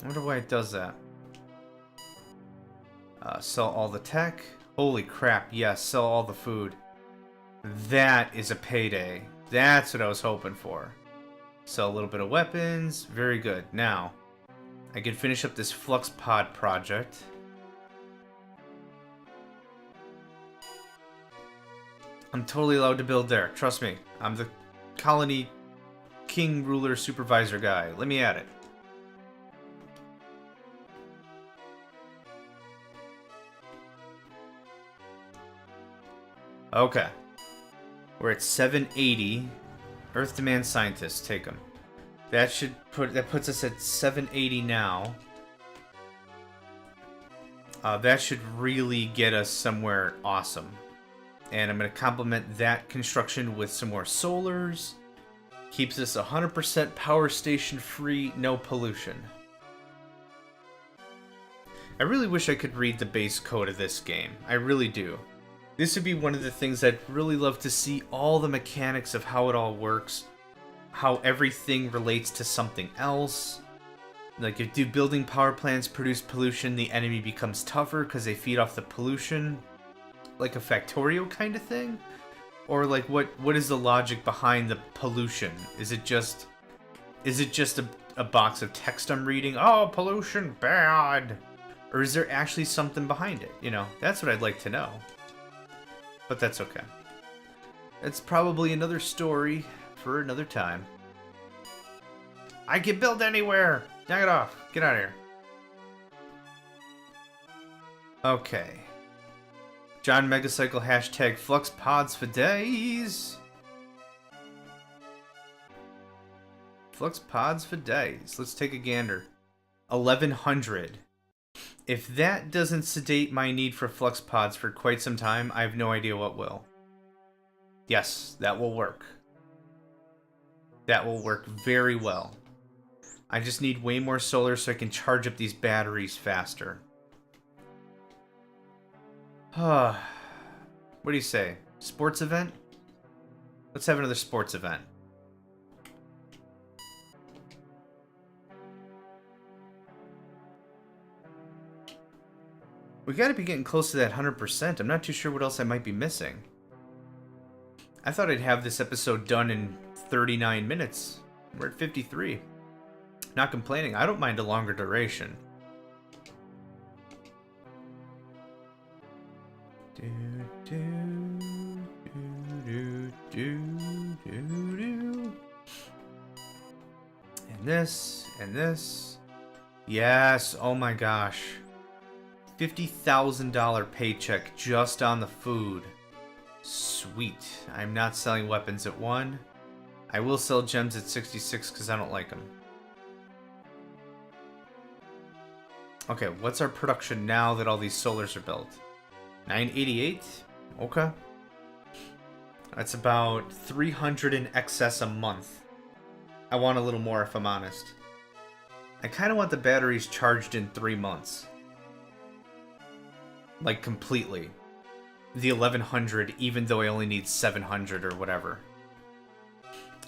I wonder why it does that. Sell all the tech. Holy crap, yes, sell all the food. That is a payday. That's what I was hoping for. Sell a little bit of weapons. Very good. Now, I can finish up this flux pod project. I'm totally allowed to build there. Trust me. I'm the colony king, ruler, supervisor guy. Let me at it. Okay. We're at 780. Earth demand scientists, take them. That puts us at 780 now. That should really get us somewhere awesome. And I'm going to complement that construction with some more solars. Keeps us 100% power station free, no pollution. I really wish I could read the base code of this game. I really do. This would be one of the things I'd really love to see, all the mechanics of how it all works, how everything relates to something else. Like, if do building power plants produce pollution, the enemy becomes tougher because they feed off the pollution, like a Factorio kind of thing? Or like, what is the logic behind the pollution? Is it just a box of text I'm reading? Oh, pollution, bad! Or is there actually something behind it? You know, that's what I'd like to know. But that's okay. It's probably another story for another time. I can build anywhere! Knock it off. Get out of here. Okay. John Megacycle hashtag Flux Pods for days. Flux Pods for days. Let's take a gander. 1100. If that doesn't sedate my need for flux pods for quite some time, I have no idea what will. Yes, that will work. That will work very well. I just need way more solar so I can charge up these batteries faster. What do you say? Sports event? Let's have another sports event. We gotta be getting close to that 100%. I'm not too sure what else I might be missing. I thought I'd have this episode done in 39 minutes. We're at 53. Not complaining. I don't mind a longer duration. And this, and this. Yes, oh my gosh. $50,000 paycheck just on the food. Sweet. I'm not selling weapons at 1. I will sell gems at 66 because I don't like them. Okay, what's our production now that all these solars are built? 988? Okay. That's about 300 in excess a month. I want a little more if I'm honest. I kind of want the batteries charged in 3 months. Like, completely. The 1100, even though I only need 700 or whatever.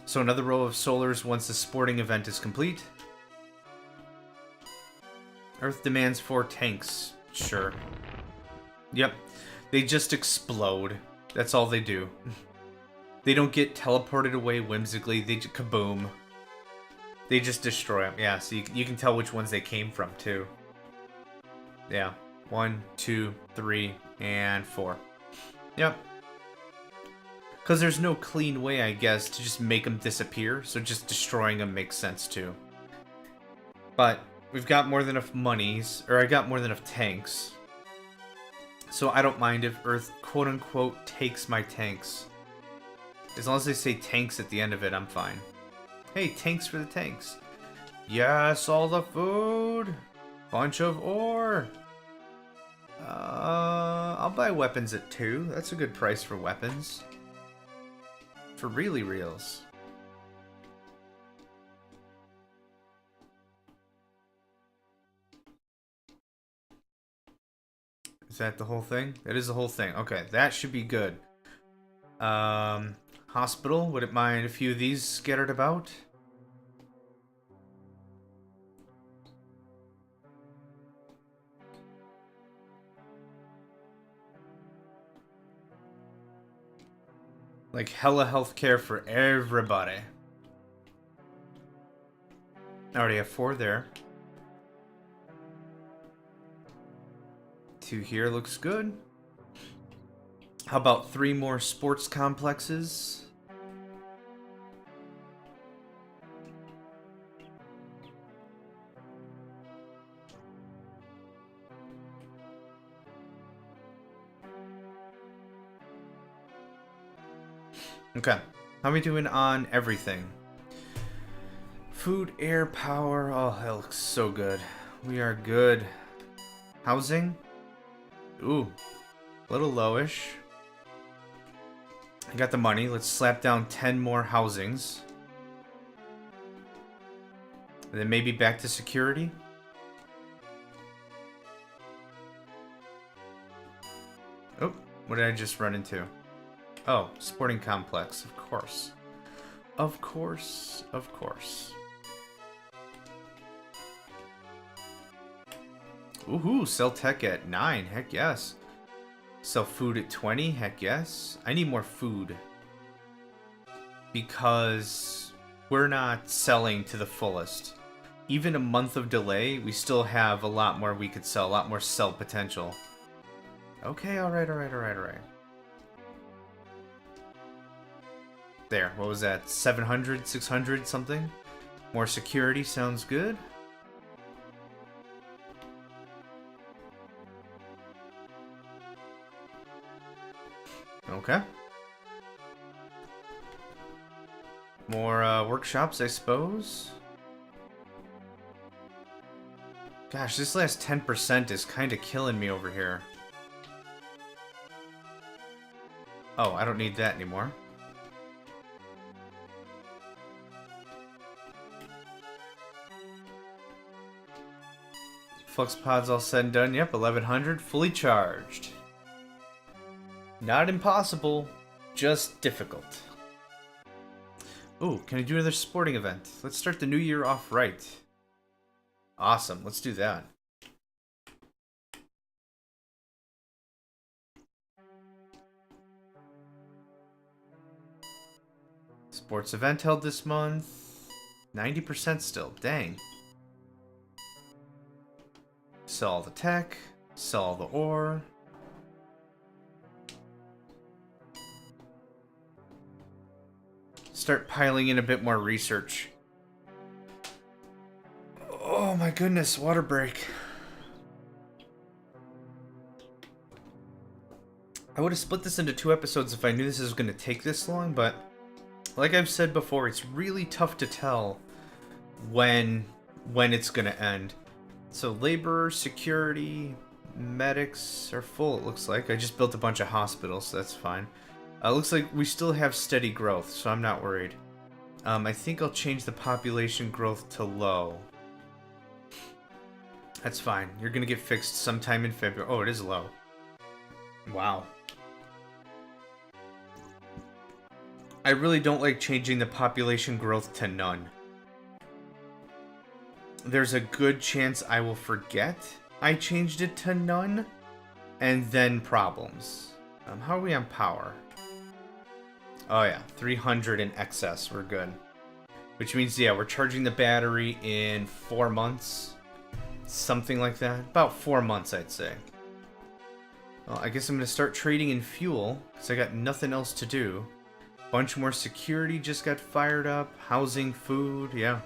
So another row of solars once the sporting event is complete. Earth demands 4 tanks. Sure. Yep. They just explode. That's all they do. They don't get teleported away whimsically. They just kaboom. They just destroy them. Yeah, so you can tell which ones they came from, too. Yeah. 1, 2, 3, and 4. Yep. Because there's no clean way, I guess, to just make them disappear, so just destroying them makes sense too. But we've got more than enough monies, or I got more than enough tanks. So I don't mind if Earth, quote-unquote, takes my tanks. As long as they say tanks at the end of it, I'm fine. Hey, tanks for the tanks. Yes, all the food. Bunch of ore. I'll buy weapons at 2. That's a good price for weapons. For really reals. Is that the whole thing? It is the whole thing. Okay, that should be good. Hospital, wouldn't mind a few of these scattered about. Like hella healthcare for everybody. I already have 4 there. 2 here looks good. How about 3 more sports complexes? Okay. How are we doing on everything? Food, air, power. Oh, that looks so good. We are good. Housing? Ooh. A little lowish. I got the money. Let's slap down 10 more housings. And then maybe back to security. Oh, what did I just run into? Oh, sporting complex, of course. Of course, of course. Ooh, sell tech at 9, heck yes. Sell food at 20, heck yes. I need more food. Because we're not selling to the fullest. Even a month of delay, we still have a lot more we could sell, a lot more sell potential. Okay, alright. There, what was that? 700, 600 something? More security sounds good. Okay. More workshops, I suppose. Gosh, this last 10% is kind of killing me over here. Oh, I don't need that anymore. Flux pods all said and done. Yep, 1100, fully charged. Not impossible, just difficult. Ooh, can I do another sporting event? Let's start the new year off right. Awesome, let's do that. Sports event held this month. 90% still, dang. Sell all the tech, sell all the ore. Start piling in a bit more research. Oh my goodness, water break. I would have split this into 2 episodes if I knew this was going to take this long, but like I've said before, it's really tough to tell when it's going to end. So labor, security, medics are full, it looks like. I just built a bunch of hospitals, so that's fine. Looks like we still have steady growth, so I'm not worried. I think I'll change the population growth to low. That's fine. You're gonna get fixed sometime in February. Oh, it is low. Wow. I really don't like changing the population growth to none. There's a good chance I will forget I changed it to none, and then problems. How are we on power? Oh yeah, 300 in excess, we're good. Which means, yeah, we're charging the battery in 4 months. Something like that. About 4 months, I'd say. Well, I guess I'm going to start trading in fuel, because I got nothing else to do. Bunch more security just got fired up. Housing, food, yeah.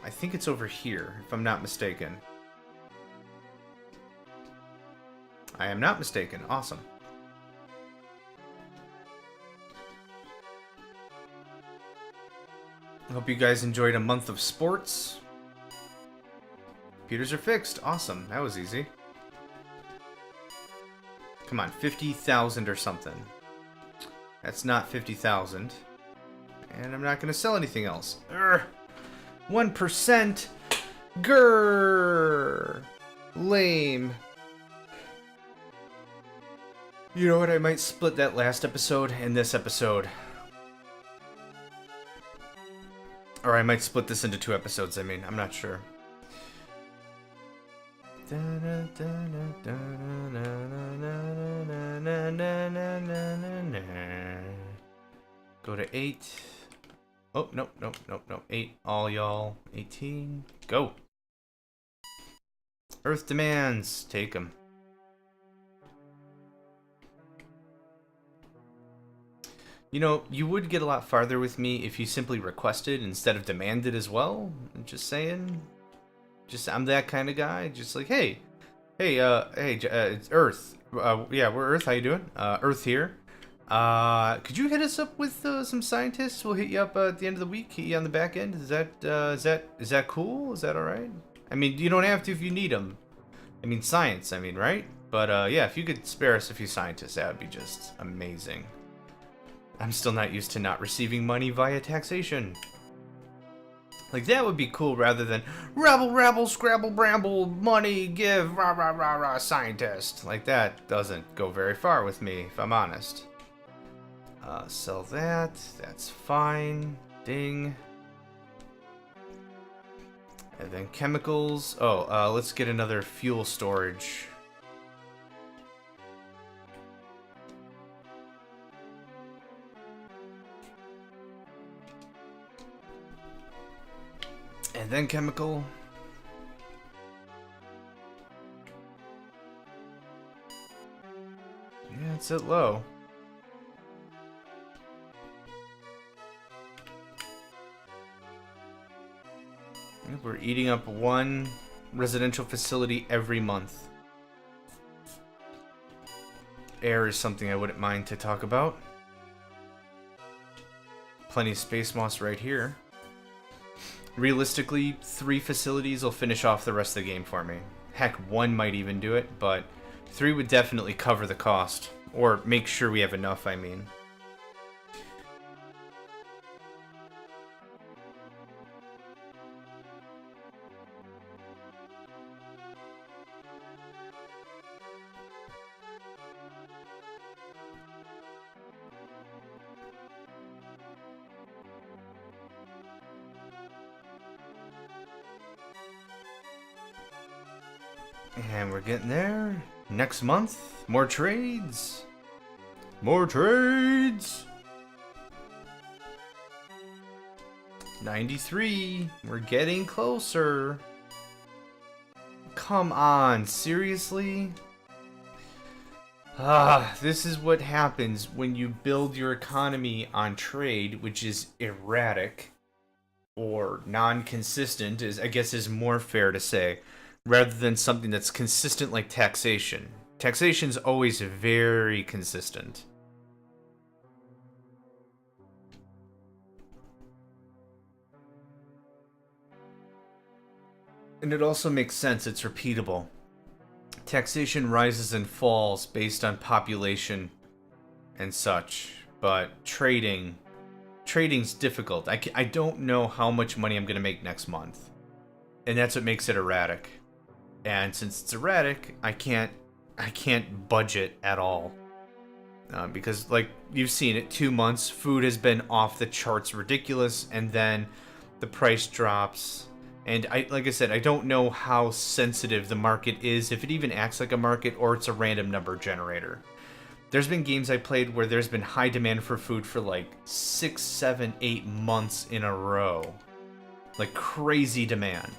I think it's over here, if I'm not mistaken. I am not mistaken. Awesome. I hope you guys enjoyed a month of sports. Computers are fixed. Awesome. That was easy. Come on, 50,000 or something. That's not 50,000. And I'm not going to sell anything else. Urgh. 1%. Grrr. Lame. You know what? I might split that last episode and this episode. Or I might split this into 2 episodes, I mean. I'm not sure. Go to 8. Oh, nope. 8, all y'all. 18. Go. Earth demands. Take them. You know, you would get a lot farther with me if you simply requested instead of demanded as well. I'm just saying. I'm that kind of guy. Just like, hey, it's Earth. Yeah, we're Earth. How you doing? Earth here. Could you hit us up with some scientists? We'll hit you up at the end of the week. Hit you on the back end. Is that cool? Is that all right? I mean, you don't have to if you need them. I mean, science. I mean, right? But yeah, if you could spare us a few scientists, that would be just amazing. I'm still not used to not receiving money via taxation. Like, that would be cool rather than rabble, rabble, scrabble, bramble, money, give, rah, rah, rah, rah, scientist. Like, that doesn't go very far with me, if I'm honest. Sell that. That's fine. Ding. And then chemicals. Oh, let's get another fuel storage. And then chemical. Yeah, it's at low. We're eating up 1 residential facility every month. Air is something I wouldn't mind to talk about. Plenty of space moss right here. Realistically, 3 facilities will finish off the rest of the game for me. Heck, 1 might even do it, but 3 would definitely cover the cost. Or make sure we have enough, I mean. And we're getting there. Next month, more trades. More trades. 93. We're getting closer. Come on, seriously? This is what happens when you build your economy on trade, which is erratic or non-consistent, I guess is more fair to say, rather than something that's consistent like taxation. Taxation's always very consistent. And it also makes sense, it's repeatable. Taxation rises and falls based on population and such, but trading's difficult. I don't know how much money I'm going to make next month. And that's what makes it erratic. And since it's erratic, I can't budget at all. Because, like, you've seen it, 2 months, food has been off the charts ridiculous, and then the price drops. And like I said, I don't know how sensitive the market is, if it even acts like a market, or it's a random number generator. There's been games I played where there's been high demand for food for like 6, 7, 8 months in a row. Like, crazy demand.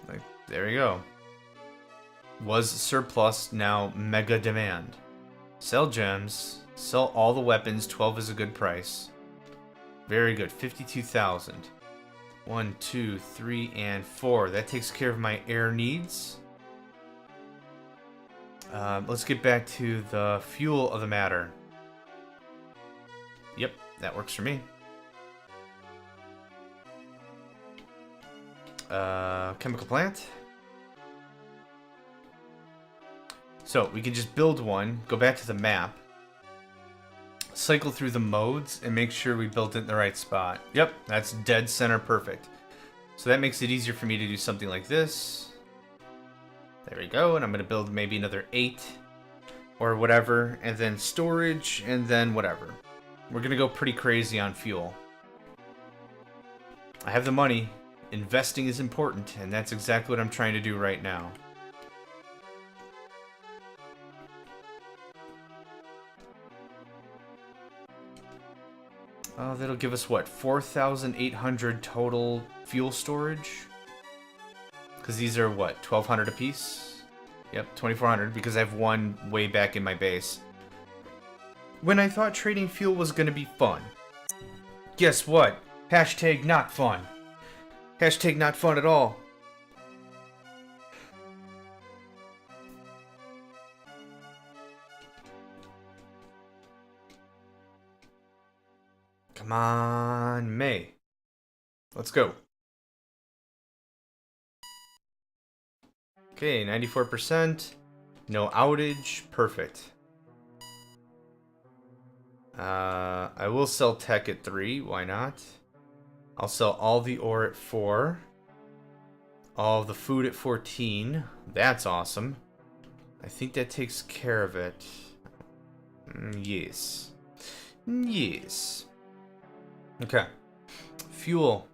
Like, there you go. Was surplus, now mega demand. Sell gems. Sell all the weapons. 12 is a good price. Very good. 52,000. 1, 2, 3, and 4. That takes care of my air needs. Let's get back to the fuel of the matter. Yep, that works for me. Chemical plant. So we can just build one, go back to the map, cycle through the modes, and make sure we built it in the right spot. Yep, that's dead center perfect. So that makes it easier for me to do something like this. There we go, and I'm going to build maybe another 8 or whatever, and then storage, and then whatever. We're going to go pretty crazy on fuel. I have the money. Investing is important, and that's exactly what I'm trying to do right now. That'll give us, what, 4,800 total fuel storage? Because these are, what, 1,200 apiece? Yep, 2,400, because I have one way back in my base. When I thought trading fuel was going to be fun. Guess what? Hashtag not fun. Hashtag not fun at all. Come on, May. Let's go. Okay, 94%. No outage. Perfect. I will sell tech at 3. Why not? I'll sell all the ore at 4. All the food at 14. That's awesome. I think that takes care of it. Yes. Yes. Okay. Fuel.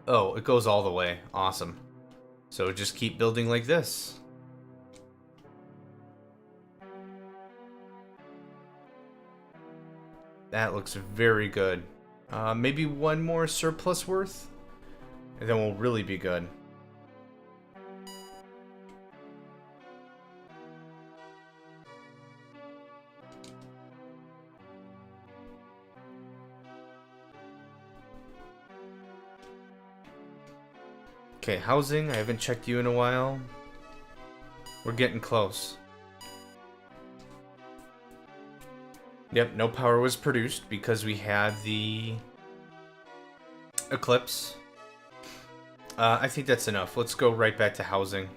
Oh, it goes all the way. Awesome. So just keep building like this. That looks very good. Maybe one more surplus worth? And then we'll really be good. Okay, housing. I haven't checked you in a while. We're getting close. Yep, no power was produced because we had the eclipse. I think that's enough. Let's go right back to housing.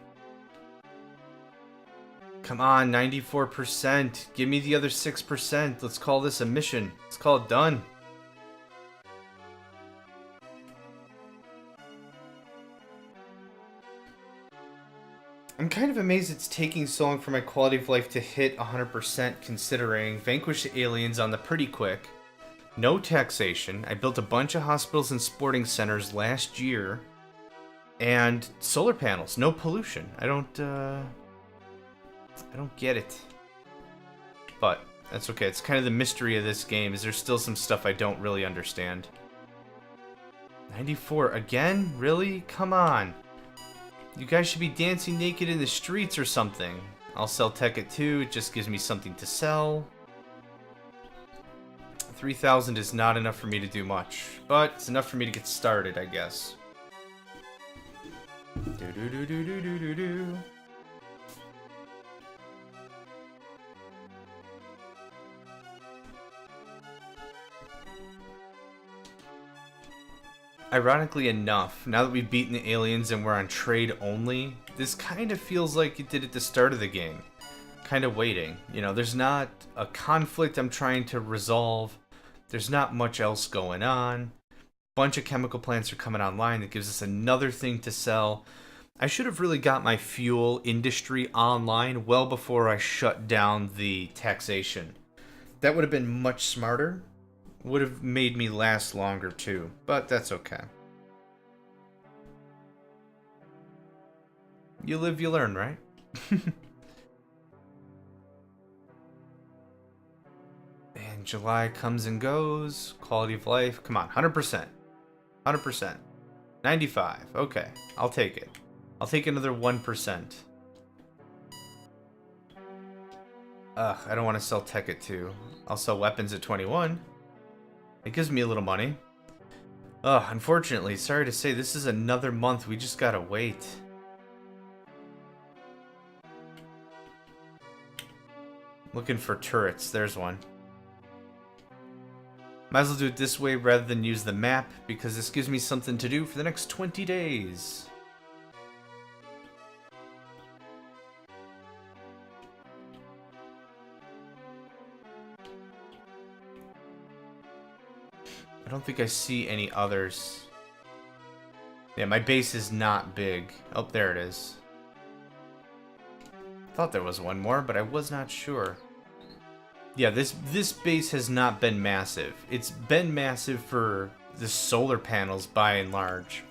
Come on, 94%. Give me the other 6%. Let's call this a mission. Let's call it done. I'm kind of amazed it's taking so long for my quality of life to hit 100% considering vanquish the aliens on the pretty quick. No taxation. I built a bunch of hospitals and sporting centers last year. And solar panels, no pollution. I don't get it. But that's okay. It's kind of the mystery of this game is there's still some stuff I don't really understand. 94 again? Really? Come on. You guys should be dancing naked in the streets or something. I'll sell tech at 2. It just gives me something to sell. 3,000 is not enough for me to do much, but it's enough for me to get started, I guess. Do-do-do-do-do-do-do. Ironically enough, now that we've beaten the aliens and we're on trade only, this kind of feels like it did at the start of the game. Kind of waiting. You know, there's not a conflict I'm trying to resolve. There's not much else going on. Bunch of chemical plants are coming online that gives us another thing to sell. I should have really got my fuel industry online well before I shut down the taxation. That would have been much smarter. Would have made me last longer too, but that's okay. You live, you learn, right? And July comes and goes. Quality of life. Come on, 100%. 100%. 95. Okay, I'll take it. I'll take another 1%. Ugh, I don't want to sell tech at 2. I'll sell weapons at 21. It gives me a little money. Ugh, unfortunately, sorry to say, this is another month. We just gotta wait. Looking for turrets. There's one. Might as well do it this way rather than use the map, because this gives me something to do for the next 20 days. I don't think I see any others. Yeah, my base is not big. Oh, there it is. Thought there was one more, but I was not sure. Yeah, this base has not been massive. It's been massive for the solar panels by and large.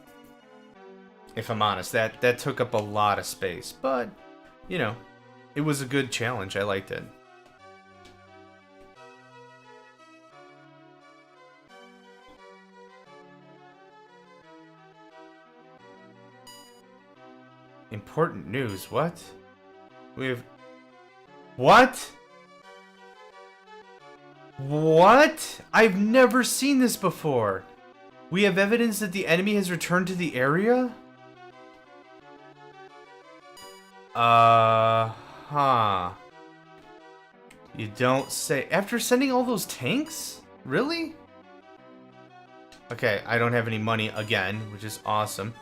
If I'm honest, that took up a lot of space, but you know, it was a good challenge. I liked it. Important news. What? We have... What? What? I've never seen this before. We have evidence that the enemy has returned to the area? Huh. You don't say. After sending all those tanks? Really? Okay, I don't have any money again, which is awesome.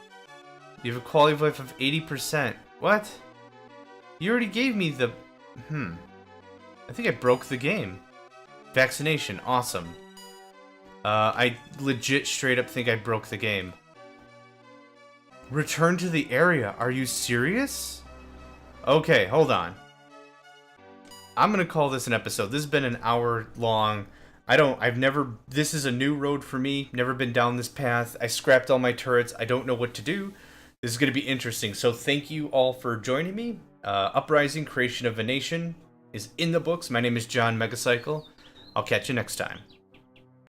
You have a quality of life of 80%. What? You already gave me the... I think I broke the game. Vaccination. Awesome. I legit straight up think I broke the game. Return to the area. Are you serious? Okay, hold on. I'm gonna call this an episode. This has been an hour long. This is a new road for me. Never been down this path. I scrapped all my turrets. I don't know what to do. This is gonna be interesting. So thank you all for joining me. Uprising, Creation of a Nation is in the books. My name is John Megacycle. I'll catch you next time.